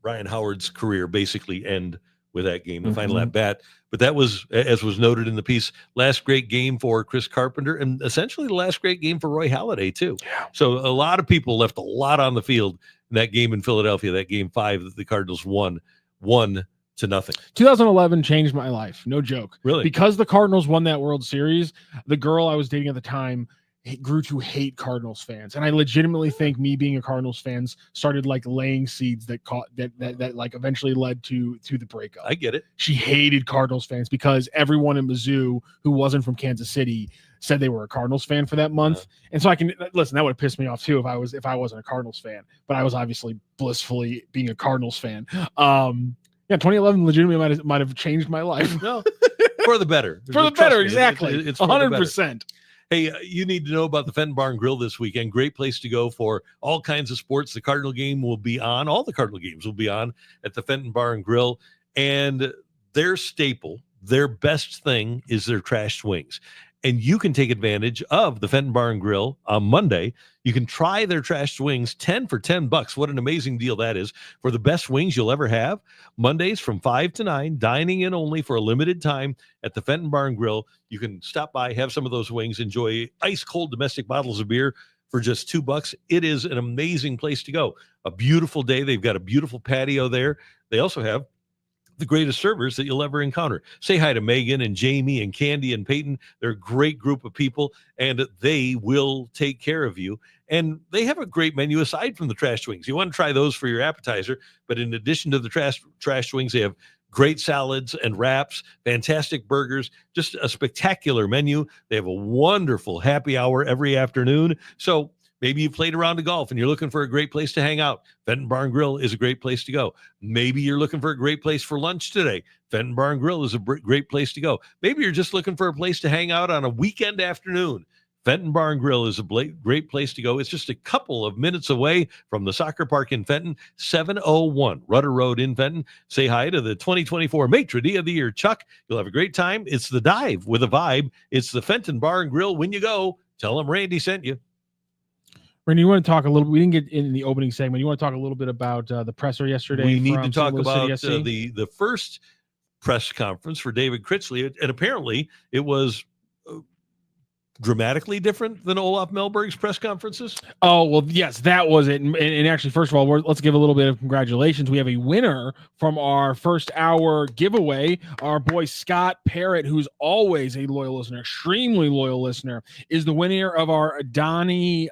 Ryan Howard's career basically end with that game, the final at bat, but that was, as was noted in the piece, last great game for Chris Carpenter, and essentially the last great game for Roy Halladay too. Yeah. So a lot of people left a lot on the field in that game in Philadelphia, that Game 5 that the Cardinals won 1-0. 2011 changed my life. No joke. Really? Because the Cardinals won that World Series, the girl I was dating at the time grew to hate Cardinals fans. And I legitimately think me being a Cardinals fan started like laying seeds that like eventually led to the breakup. I get it. She hated Cardinals fans because everyone in Mizzou who wasn't from Kansas City said they were a Cardinals fan for that month. And so I can listen, that would have pissed me off too if I wasn't a Cardinals fan, but I was obviously blissfully being a Cardinals fan. Yeah, 2011 legitimately might have changed my life. No, for the better. For the better, exactly. It's 100%. Hey, you need to know about the Fenton Bar and Grill this weekend. Great place to go for all kinds of sports. The Cardinal game will be on. All the Cardinal games will be on at the Fenton Bar and Grill. And their staple, their best thing is their trashed wings. and you can take advantage of the Fenton Bar and Grill on Monday. You can try their trashed wings 10 for $10. What an amazing deal that is for the best wings you'll ever have. Mondays from 5 to 9, dining in only for a limited time at the Fenton Bar and Grill. You can stop by, have some of those wings, enjoy ice cold domestic bottles of beer for just $2. It is an amazing place to go. A beautiful day. They've got a beautiful patio there. They also have the greatest servers that you'll ever encounter. Say hi to Megan and Jamie and Candy and Peyton. They're a great group of people, and they will take care of you. And they have a great menu aside from the trash wings. You want to try those for your appetizer, but in addition to the trash wings, they have great salads and wraps, fantastic burgers, just a spectacular menu. They have a wonderful happy hour every afternoon. So maybe you played around the golf and you're looking for a great place to hang out. Fenton Bar and Grill is a great place to go. Maybe you're looking for a great place for lunch today. Fenton Bar and Grill is a great place to go. Maybe you're just looking for a place to hang out on a weekend afternoon. Fenton Bar and Grill is a great place to go. It's just a couple of minutes away from the soccer park in Fenton, 701 Rudder Road in Fenton. Say hi to the 2024 Maitre d' of the Year, Chuck. You'll have a great time. It's the dive with a vibe. It's the Fenton Bar and Grill. When you go, tell them Randy sent you. Randy, you want to talk a little? We didn't get in the opening segment. You want to talk a little bit about the presser yesterday? We need to talk about the first press conference for David Critchley, and apparently it was dramatically different than Olaf Mellberg's press conferences. Oh, well, yes, that was it. And actually, first of all, let's give a little bit of congratulations. We have a winner from our first hour giveaway. Our boy Scott Parrott, who's always a loyal listener, extremely loyal listener, is the winner of our Donnie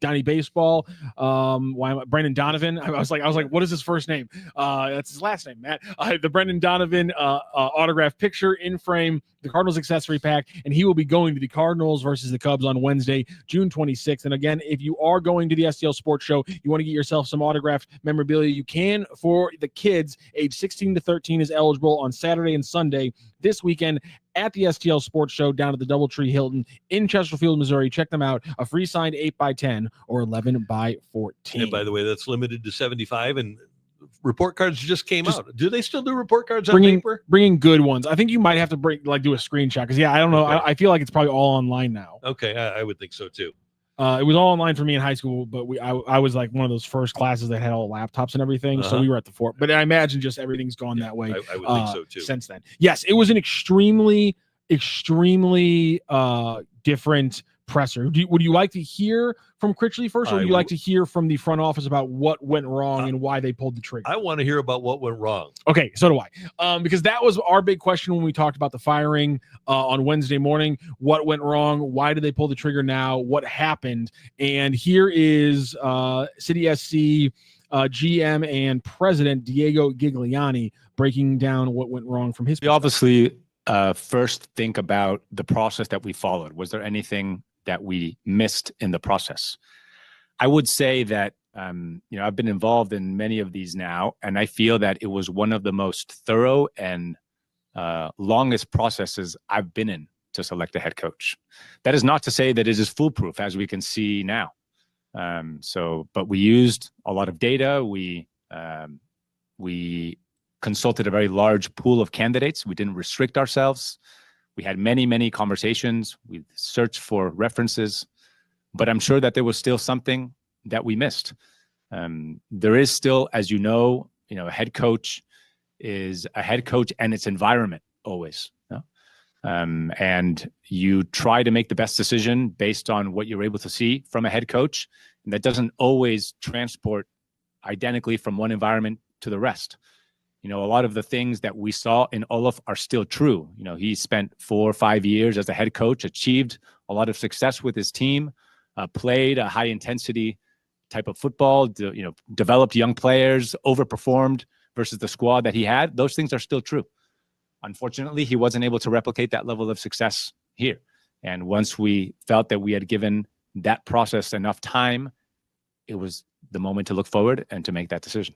Baseball. Brendan Donovan. I was like, what is his first name? That's his last name, Matt. The Brendan Donovan autographed picture in frame, the Cardinals accessory pack, and he will be going to the Cardinals versus the Cubs on Wednesday, June 26th. And again, if you are going to the STL Sports Show, you want to get yourself some autographed memorabilia, you can. For the kids, age 16 to 13 is eligible on Saturday and Sunday this weekend at the STL Sports Show down at the Doubletree Hilton in Chesterfield, Missouri. Check them out. A free signed 8x10 or 11x14. And by the way, that's limited to 75, and report cards just came out. Do they still do report cards on paper? Bringing good ones. I think you might have to do a screenshot because, I don't know. Okay. I feel like it's probably all online now. Okay, I would think so too. It was all online for me in high school, but I was like one of those first classes that had all laptops and everything, so we were at the fort. But I imagine just everything's gone that way. I would think so too. Since then, yes, it was an extremely different presser. Would you like to hear from Critchley first, or would you like to hear from the front office about what went wrong and why they pulled the trigger? I want to hear about what went wrong. Okay, so do I. Because that was our big question when we talked about the firing on Wednesday morning. What went wrong? Why did they pull the trigger now? What happened? And here is City SC GM and President Diego Gigliani breaking down what went wrong from his perspective. We obviously first think about the process that we followed. Was there anything that we missed in the process? I would say that, I've been involved in many of these now, and I feel that it was one of the most thorough and longest processes I've been in to select a head coach. That is not to say that it is foolproof, as we can see now. But we used a lot of data. We consulted a very large pool of candidates. We didn't restrict ourselves. We had many, many conversations. We searched for references, but I'm sure that there was still something that we missed. There is still, as you know, a head coach is a head coach and its environment always. And you try to make the best decision based on what you're able to see from a head coach. And that doesn't always transport identically from one environment to the rest. A lot of the things that we saw in Olaf are still true. He spent 4 or 5 years as a head coach, achieved a lot of success with his team, played a high intensity type of football, developed young players, overperformed versus the squad that he had. Those things are still true. Unfortunately, he wasn't able to replicate that level of success here. And once we felt that we had given that process enough time, it was the moment to look forward and to make that decision.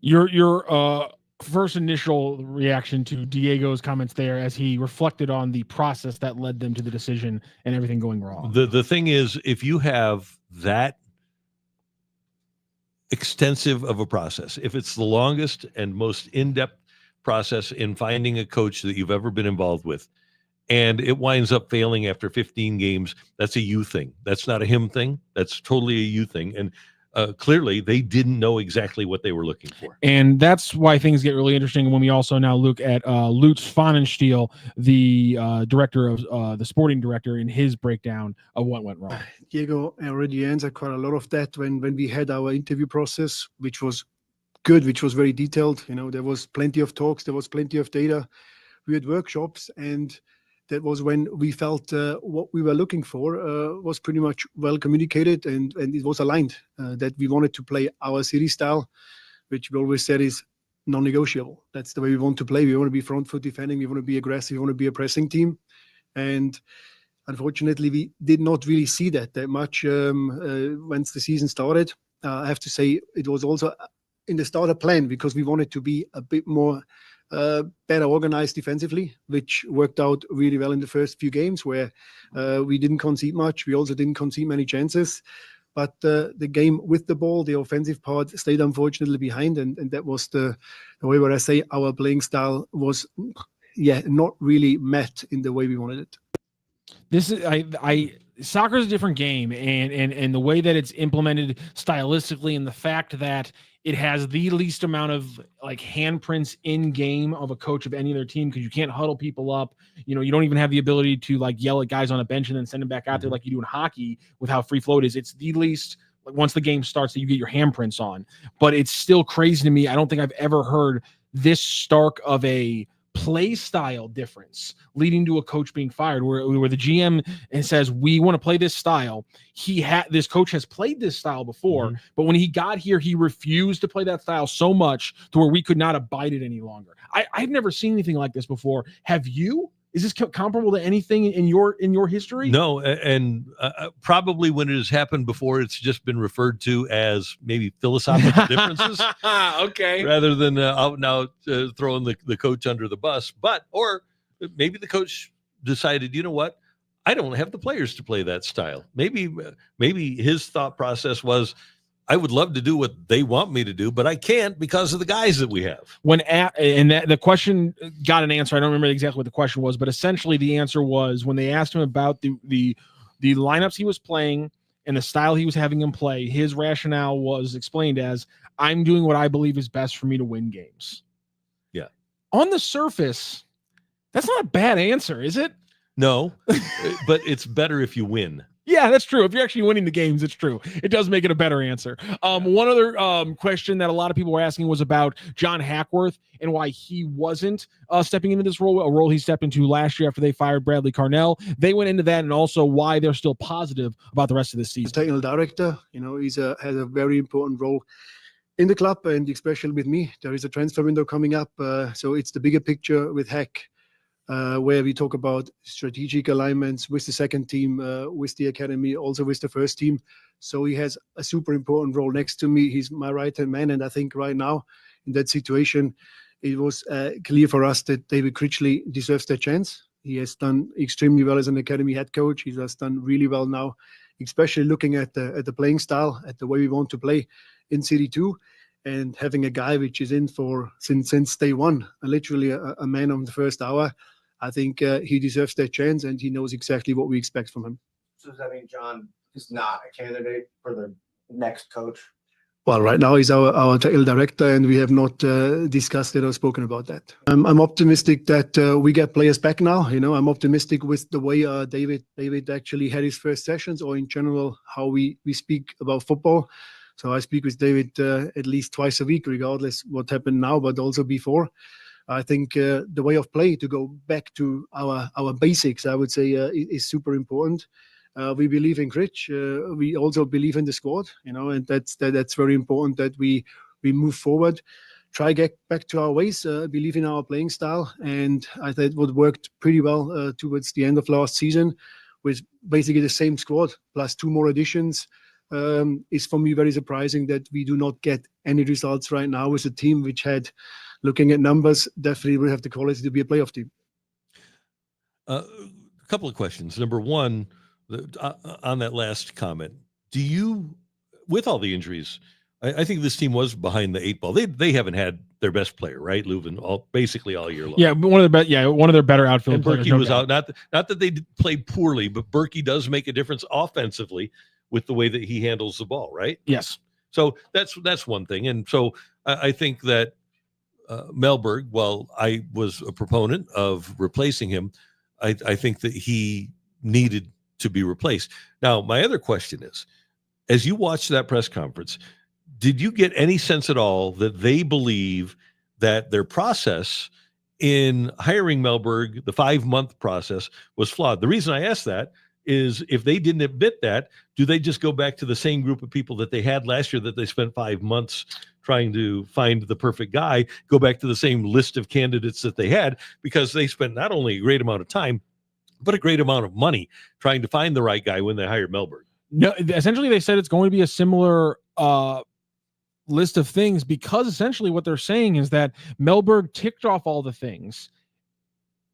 Your first initial reaction to Diego's comments there as he reflected on the process that led them to the decision and everything going wrong. The thing is, if you have that extensive of a process, if it's the longest and most in-depth process in finding a coach that you've ever been involved with, and it winds up failing after 15 games. That's a you thing. That's not a him thing. That's totally a you thing. And clearly they didn't know exactly what they were looking for. And that's why things get really interesting when we also now look at Lutz Pfannenstiel, the director of the sporting director, in his breakdown of what went wrong. Diego already answered quite a lot of that when we had our interview process, which was good, which was very detailed. There was plenty of talks, there was plenty of data. We had workshops, and that was when we felt what we were looking for was pretty much well communicated, and it was aligned that we wanted to play our city style, which we always said is non-negotiable. That's the way we want to play. We want to be front foot defending. We want to be aggressive. We want to be a pressing team. And unfortunately, we did not really see that much once the season started. I have to say it was also in the starter plan because we wanted to be a bit more better organized defensively, which worked out really well in the first few games where we didn't concede much. We also didn't concede many chances. But the game with the ball, the offensive part, stayed unfortunately behind. And that was the way where I say our playing style was, not really met in the way we wanted it. This is soccer is a different game, and the way that it's implemented stylistically, and the fact that it has the least amount of like handprints in game of a coach of any other team, because you can't huddle people up. You don't even have the ability to like yell at guys on a bench and then send them back out there like you do in hockey with how free flow it is. It's the least, like once the game starts, that you get your handprints on. But it's still crazy to me. I don't think I've ever heard this stark of a play style difference leading to a coach being fired, where the GM says, we want to play this style. This coach has played this style before, but when he got here, he refused to play that style so much to where we could not abide it any longer. I've never seen anything like this before. Have you? Is this comparable to anything in your history? No, and probably when it has happened before, it's just been referred to as maybe philosophical differences. Okay. Rather than out and out throwing the coach under the bus. Or maybe the coach decided, you know what? I don't have the players to play that style. Maybe his thought process was, I would love to do what they want me to do, but I can't because of the guys that we have. The question got an answer. I don't remember exactly what the question was, but essentially the answer was when they asked him about the lineups he was playing and the style he was having him play, his rationale was explained as, I'm doing what I believe is best for me to win games. Yeah. On the surface, that's not a bad answer, is it? No, but it's better if you win. Yeah, that's true. If you're actually winning the games, it's true. It does make it a better answer. One other question that a lot of people were asking was about John Hackworth and why he wasn't stepping into this role, a role he stepped into last year after they fired Bradley Carnell. They went into that, and also why they're still positive about the rest of the season. Technical director, has a very important role in the club, and especially with me. There is a transfer window coming up, so it's the bigger picture with Hack. Where we talk about strategic alignments with the second team, with the academy, also with the first team. So he has a super important role next to me. He's my right-hand man. And I think right now in that situation, it was clear for us that David Critchley deserves that chance. He has done extremely well as an academy head coach. He has done really well now, especially looking at the playing style, at the way we want to play in City 2. And having a guy which is in for since day one, literally a man on the first hour, I think he deserves that chance, and he knows exactly what we expect from him. So does that mean John is not a candidate for the next coach? Well, right now he's our technical director, and we have not discussed it or spoken about that. I'm optimistic that we get players back now. I'm optimistic with the way David actually had his first sessions, or in general how we speak about football. So I speak with David at least twice a week, regardless what happened now, but also before. I think the way of play, to go back to our basics, I would say, is super important. We believe in Critch. We also believe in the squad, and that's very important that we move forward, try get back to our ways, believe in our playing style, and I thought what worked pretty well towards the end of last season with basically the same squad plus 2 more additions. Is for me very surprising that we do not get any results right now with a team which had, looking at numbers, definitely will have the quality to be a playoff team. A couple of questions. Number one, on that last comment, do you, with all the injuries, I think this team was behind the 8 ball. They haven't had their best player, right? Leuven basically all year long. Yeah, but one of their better outfield And players. Berkey no was doubt. out. Not that they played poorly, but Berkey does make a difference offensively with the way that he handles the ball, right? Yes. So that's one thing. And so I think that Mellberg, while I was a proponent of replacing him, I think that he needed to be replaced. Now, my other question is, as you watched that press conference, did you get any sense at all that they believe that their process in hiring Mellberg, the 5-month process, was flawed? The reason I ask that is, if they didn't admit that, do they just go back to the same group of people that they had last year that they spent 5 months trying to find the perfect guy, go back to the same list of candidates that they had, because they spent not only a great amount of time, but a great amount of money trying to find the right guy when they hired Mellberg? No, essentially they said it's going to be a similar list of things, because essentially what they're saying is that Mellberg ticked off all the things,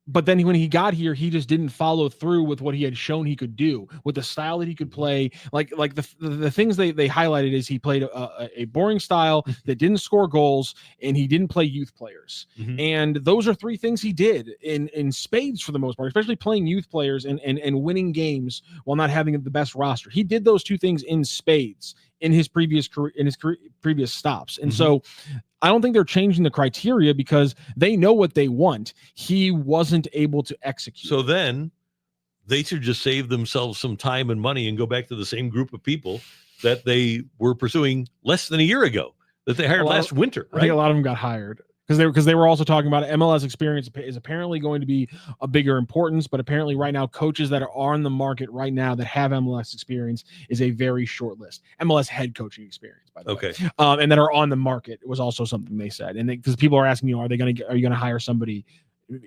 but then when he got here, he just didn't follow through with what he had shown he could do, with the style that he could play. Like the things they highlighted is he played a boring style that didn't score goals, and he didn't play youth players. Mhm. And those are 3 things he did in spades for the most part, especially playing youth players and winning games while not having the best roster. He did those 2 things in spades in his previous career, previous stops. And so I don't think they're changing the criteria, because they know what they want. He wasn't able to execute. So then they should just save themselves some time and money and go back to the same group of people that they were pursuing less than a year ago, that they hired last winter, I think a right? lot of them got hired because they were also talking about MLS experience is apparently going to be a bigger importance, but apparently right now coaches that are on the market right now that have MLS experience is a very short list. MLS head coaching experience, by the way. Okay. And that are on the market was also something they said. And because people are asking, are you going to hire somebody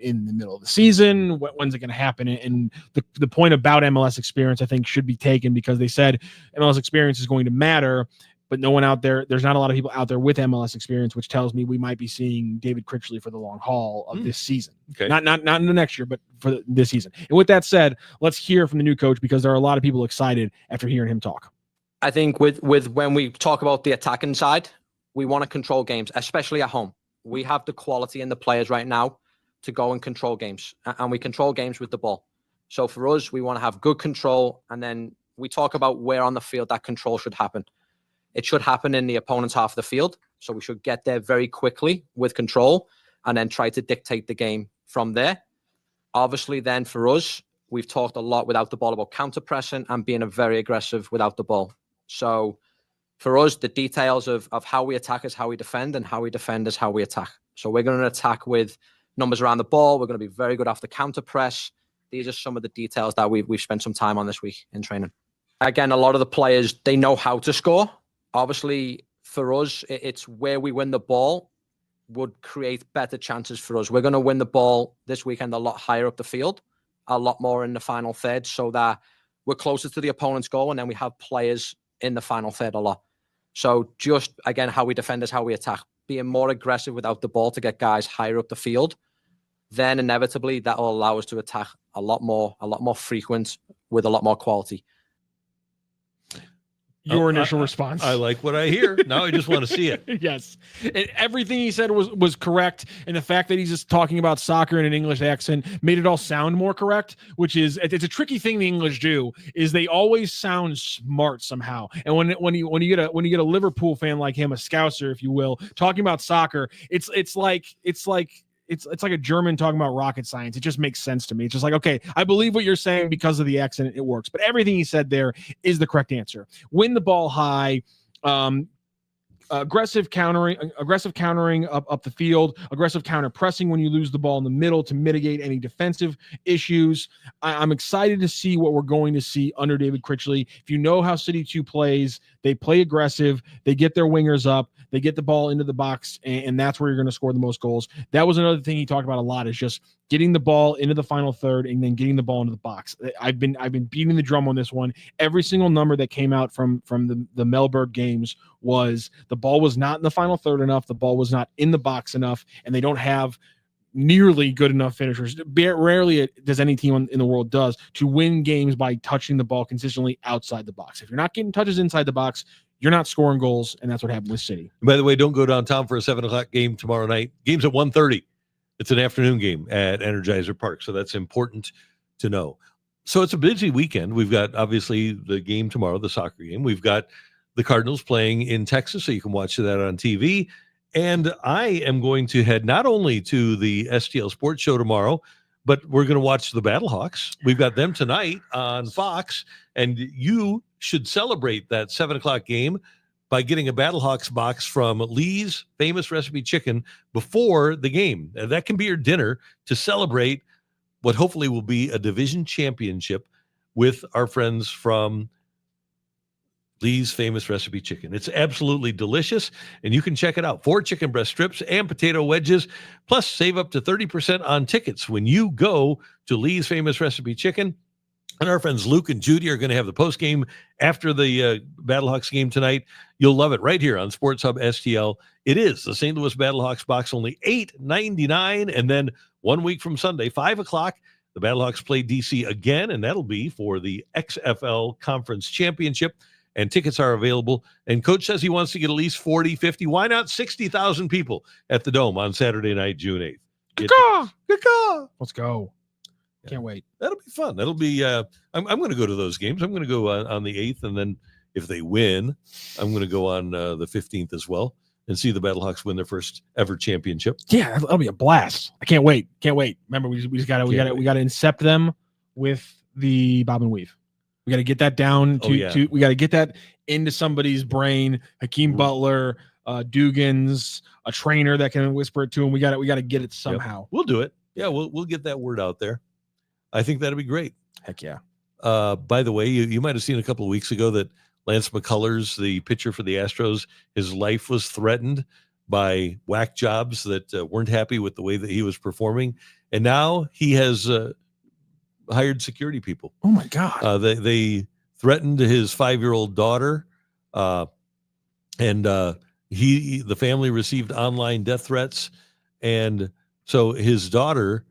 in the middle of the season? When's it going to happen? And the point about MLS experience, I think, should be taken, because they said MLS experience is going to matter, but no one out there, there's not a lot of people out there with MLS experience, which tells me we might be seeing David Critchley for the long haul of this season. Okay. Not in the next year, but for this season. And with that said, let's hear from the new coach, because there are a lot of people excited after hearing him talk. I think with when we talk about the attacking side, we want to control games, especially at home. We have the quality in the players right now to go and control games, and we control games with the ball. So for us, we want to have good control, and then we talk about where on the field that control should happen. It should happen in the opponent's half of the field. So we should get there very quickly with control and then try to dictate the game from there. Obviously, then for us, we've talked a lot without the ball about counter-pressing and being very aggressive without the ball. So for us, the details of how we attack is how we defend, and how we defend is how we attack. So we're going to attack with numbers around the ball. We're going to be very good off the counter-press. These are some of the details that we've spent some time on this week in training. Again, a lot of the players, they know how to score. Obviously, for us, it's where we win the ball would create better chances for us. We're going to win the ball this weekend a lot higher up the field, a lot more in the final third, so that we're closer to the opponent's goal, and then we have players in the final third a lot. So just, again, how we defend is how we attack. Being more aggressive without the ball to get guys higher up the field, then inevitably that will allow us to attack a lot more frequent with a lot more quality. Your initial response. I like what I hear. Now I just want to see it. Yes. And everything he said was correct. And the fact that he's just talking about soccer in an English accent made it all sound more correct, which is, it's a tricky thing the English do, is they always sound smart somehow. And when you get a Liverpool fan like him, a Scouser, if you will, talking about soccer, it's like a German talking about rocket science. It just makes sense to me. It's just like, okay, I believe what you're saying because of the accent. It works. But everything he said there is the correct answer. Win the ball high, aggressive countering up the field, aggressive counter pressing when you lose the ball in the middle to mitigate any defensive issues. I'm excited to see what we're going to see under David Critchley. If you know how City 2 plays, they play aggressive, they get their wingers up, they get the ball into the box, and that's where you're going to score the most goals. That was another thing he talked about a lot, is just getting the ball into the final third and then getting the ball into the box. I've been beating the drum on this one. Every single number that came out from the Mellberg games was the ball was not in the final third enough, the ball was not in the box enough, and they don't have nearly good enough finishers. Rarely does any team in the world does to win games by touching the ball consistently outside the box. If you're not getting touches inside the box, you're not scoring goals, and that's what happened with City. By the way, don't go downtown for a 7:00 game tomorrow night. Game's at 1:30. It's an afternoon game at Energizer Park, so that's important to know. So it's a busy weekend. We've got, obviously, the game tomorrow, the soccer game. We've got the Cardinals playing in Texas, so you can watch that on TV. And I am going to head not only to the STL Sports Show tomorrow, but we're going to watch the Battlehawks. We've got them tonight on Fox, and you should celebrate that 7:00 game by getting a Battlehawks box from Lee's Famous Recipe Chicken before the game. And that can be your dinner to celebrate what hopefully will be a division championship with our friends from Lee's Famous Recipe Chicken. It's absolutely delicious, and you can check it out. 4 chicken breast strips and potato wedges, plus save up to 30% on tickets when you go to Lee's Famous Recipe Chicken. And our friends Luke and Judy are going to have the post game after the Battlehawks game tonight. You'll love it right here on Sports Hub STL. It is the St. Louis Battlehawks box, only $8.99. And then 1 week from Sunday, 5:00, the Battlehawks play DC again, and that'll be for the XFL Conference Championship. And tickets are available. And Coach says he wants to get at least 40, 50. Why not 60,000 people at the Dome on Saturday night, June 8th? Let's go. Can't wait. That'll be fun. That'll be, I'm going to go to those games. I'm going to go on the 8th. And then if they win, I'm going to go on the 15th as well and see the Battlehawks win their first ever championship. Yeah, that'll be a blast. I can't wait. Can't wait. Remember, we just got to incept them with the bob and weave. We got to get that down to we got to get that into somebody's brain. Hakeem Butler, Dugans, a trainer that can whisper it to him. We got to get it somehow. Yep. We'll do it. Yeah, we'll get that word out there. I think that'd be great. Heck yeah. By the way, you might have seen a couple of weeks ago that Lance McCullers, the pitcher for the Astros, his life was threatened by whack jobs that weren't happy with the way that he was performing. And now he has hired security people. Oh my God. They threatened his 5-year-old daughter. And the family received online death threats. And so his daughter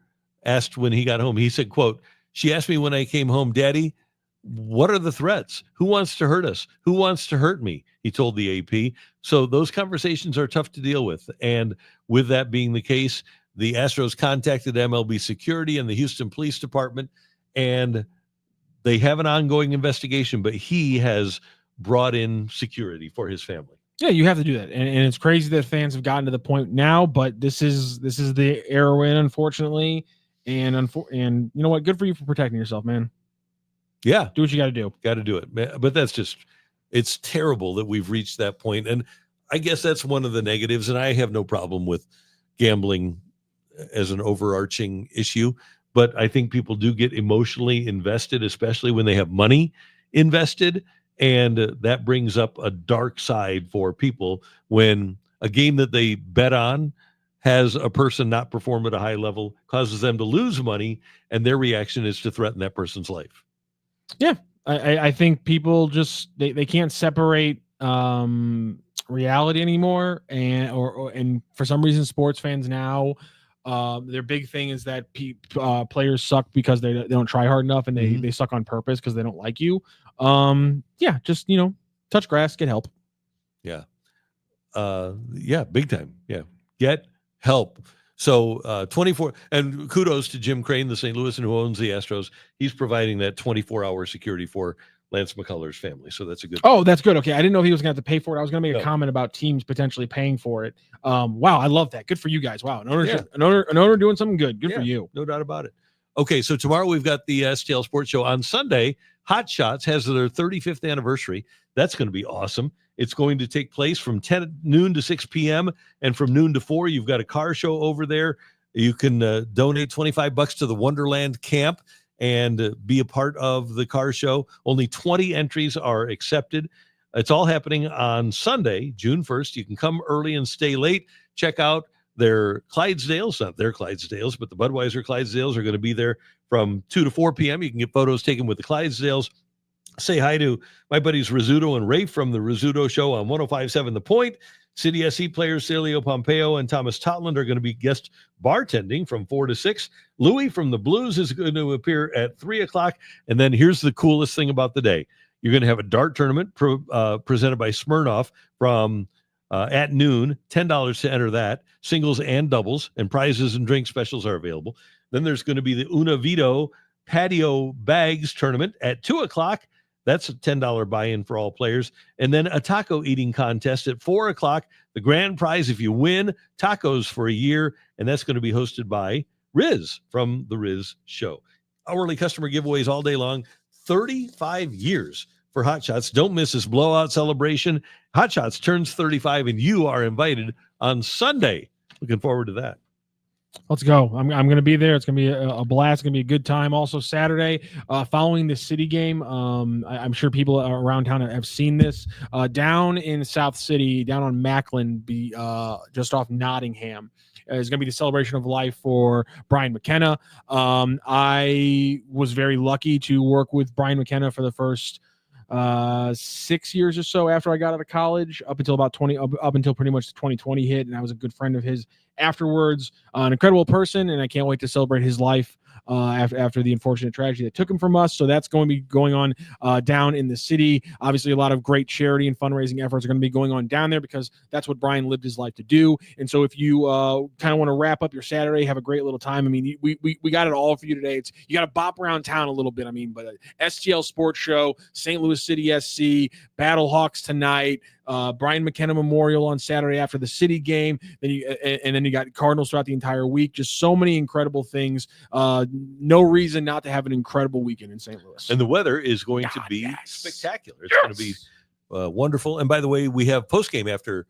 asked when he got home, he said, quote, "She asked me when I came home, Daddy, what are the threats? Who wants to hurt us? Who wants to hurt me?" He told the AP. So those conversations are tough to deal with. And with that being the case, the Astros contacted MLB Security and the Houston Police Department, and they have an ongoing investigation, but he has brought in security for his family. Yeah, you have to do that. And it's crazy that fans have gotten to the point now, but this is the era we're in, unfortunately. And you know what? Good for you for protecting yourself, man. Yeah. Do what you got to do. Got to do it. But it's terrible that we've reached that point. And I guess that's one of the negatives. And I have no problem with gambling as an overarching issue. But I think people do get emotionally invested, especially when they have money invested. And that brings up a dark side for people when a game that they bet on has a person not perform at a high level, causes them to lose money, and their reaction is to threaten that person's life. Yeah, I think people just they can't separate reality anymore, and for some reason, sports fans now, their big thing is that players suck because they don't try hard enough, and they suck on purpose because they don't like you. Yeah, just touch grass, get help. Yeah, big time. Yeah, get help. So 24, and kudos to Jim Crane, the St. Louisan who owns the Astros. He's providing that 24-hour security for Lance McCullers' family. So that's a good. Oh, that's good. Okay. I didn't know if he was going to have to pay for it. I was going to make a comment about teams potentially paying for it. Wow. I love that. Good for you guys. Wow. An owner doing something good. Good for you. No doubt about it. Okay. So tomorrow we've got the STL Sports Show. On Sunday, Hot Shots has their 35th anniversary. That's going to be awesome. It's going to take place from 10 noon to 6 p.m. And from noon to 4, you've got a car show over there. You can donate $25 to the Wonderland Camp and be a part of the car show. Only 20 entries are accepted. It's all happening on Sunday, June 1st. You can come early and stay late. Check out their Clydesdales, not their Clydesdales, but the Budweiser Clydesdales are going to be there from 2 to 4 p.m. You can get photos taken with the Clydesdales. Say hi to my buddies Rizzuto and Rafe from the Rizzuto Show on 105.7 The Point. City SC players Celio Pompeo and Thomas Totland are going to be guest bartending from 4 to 6. Louis from the Blues is going to appear at 3 o'clock. And then here's the coolest thing about the day. You're going to have a dart tournament presented by Smirnoff from at noon, $10 to enter that. Singles and doubles, and prizes and drink specials are available. Then there's going to be the Una Vito patio bags tournament at 2 o'clock. That's a $10 buy-in for all players. And then a taco eating contest at 4 o'clock. The grand prize, if you win, tacos for a year. And that's going to be hosted by Riz from The Riz Show. Hourly customer giveaways all day long. 35 years for Hot Shots. Don't miss this blowout celebration. Hot Shots turns 35, and you are invited on Sunday. Looking forward to that. Let's go. I'm going to be there. It's going to be a blast. It's going to be a good time. Also Saturday, following the City game, I'm sure people around town have seen this. Down in South City, down on Macklin, just off Nottingham, is going to be the celebration of life for Brian McKenna. I was very lucky to work with Brian McKenna for the first 6 years or so after I got out of college, up until pretty much the 2020 hit, and I was a good friend of his afterwards. An incredible person, and I can't wait to celebrate his life after the unfortunate tragedy that took him from us. So that's going to be going on down in the city. Obviously, a lot of great charity and fundraising efforts are going to be going on down there because that's what Brian lived his life to do. And so if you kind of want to wrap up your Saturday, have a great little time. I mean, we got it all for you today. You got to bop around town a little bit. I mean, but STL Sports Show, St. Louis City SC, Battle Hawks tonight, Brian McKenna Memorial on Saturday after the City game. Then you got Cardinals throughout the entire week. Just so many incredible things. No reason not to have an incredible weekend in St. Louis. And the weather is going to be spectacular. It's going to be wonderful. And by the way, we have postgame after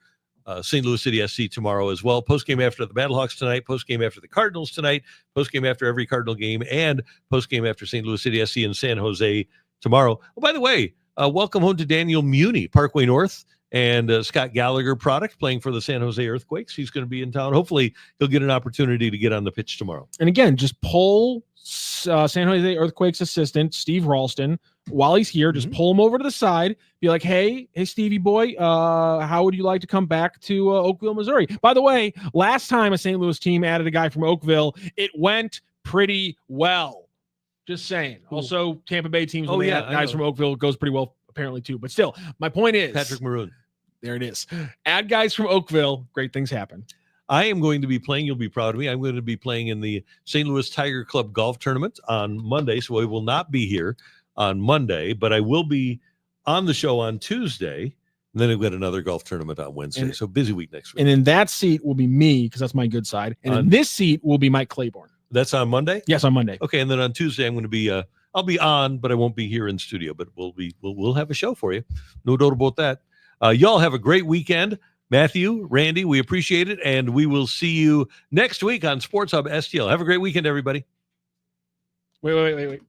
St. Louis City SC tomorrow as well. Postgame after the Battlehawks tonight. Postgame after the Cardinals tonight. Postgame after every Cardinal game. And postgame after St. Louis City SC in San Jose tomorrow. Oh, by the way, welcome home to Daniel Muni, Parkway North, and Scott Gallagher product, playing for the San Jose Earthquakes. He's going to be in town. Hopefully he'll get an opportunity to get on the pitch tomorrow. And again, just pull San Jose Earthquakes assistant Steve Ralston while he's here. Just pull him over to the side. Be like, hey Stevie boy, how would you like to come back to Oakville, Missouri? By the way, last time a St. Louis team added a guy from Oakville, it went pretty well. Just saying. Also, Tampa Bay teams, when they add guys from Oakville, it goes pretty well apparently too. But still, my point is, Patrick Maroon. There it is. Add guys from Oakville, great things happen. I am going to be playing, you'll be proud of me, I'm going to be playing in the St. Louis Tiger Club golf tournament on Monday, so I will not be here on Monday, but I will be on the show on Tuesday, and then I've got another golf tournament on Wednesday, so busy week next week. And in that seat will be me, because that's my good side, and in this seat will be Mike Claiborne. That's on Monday? Yes, on Monday. Okay, and then on Tuesday I'm going to be I'll be on, but I won't be here in studio, but we'll have a show for you. No doubt about that. Y'all have a great weekend. Matthew, Randy, we appreciate it, and we will see you next week on Sports Hub STL. Have a great weekend, everybody. Wait.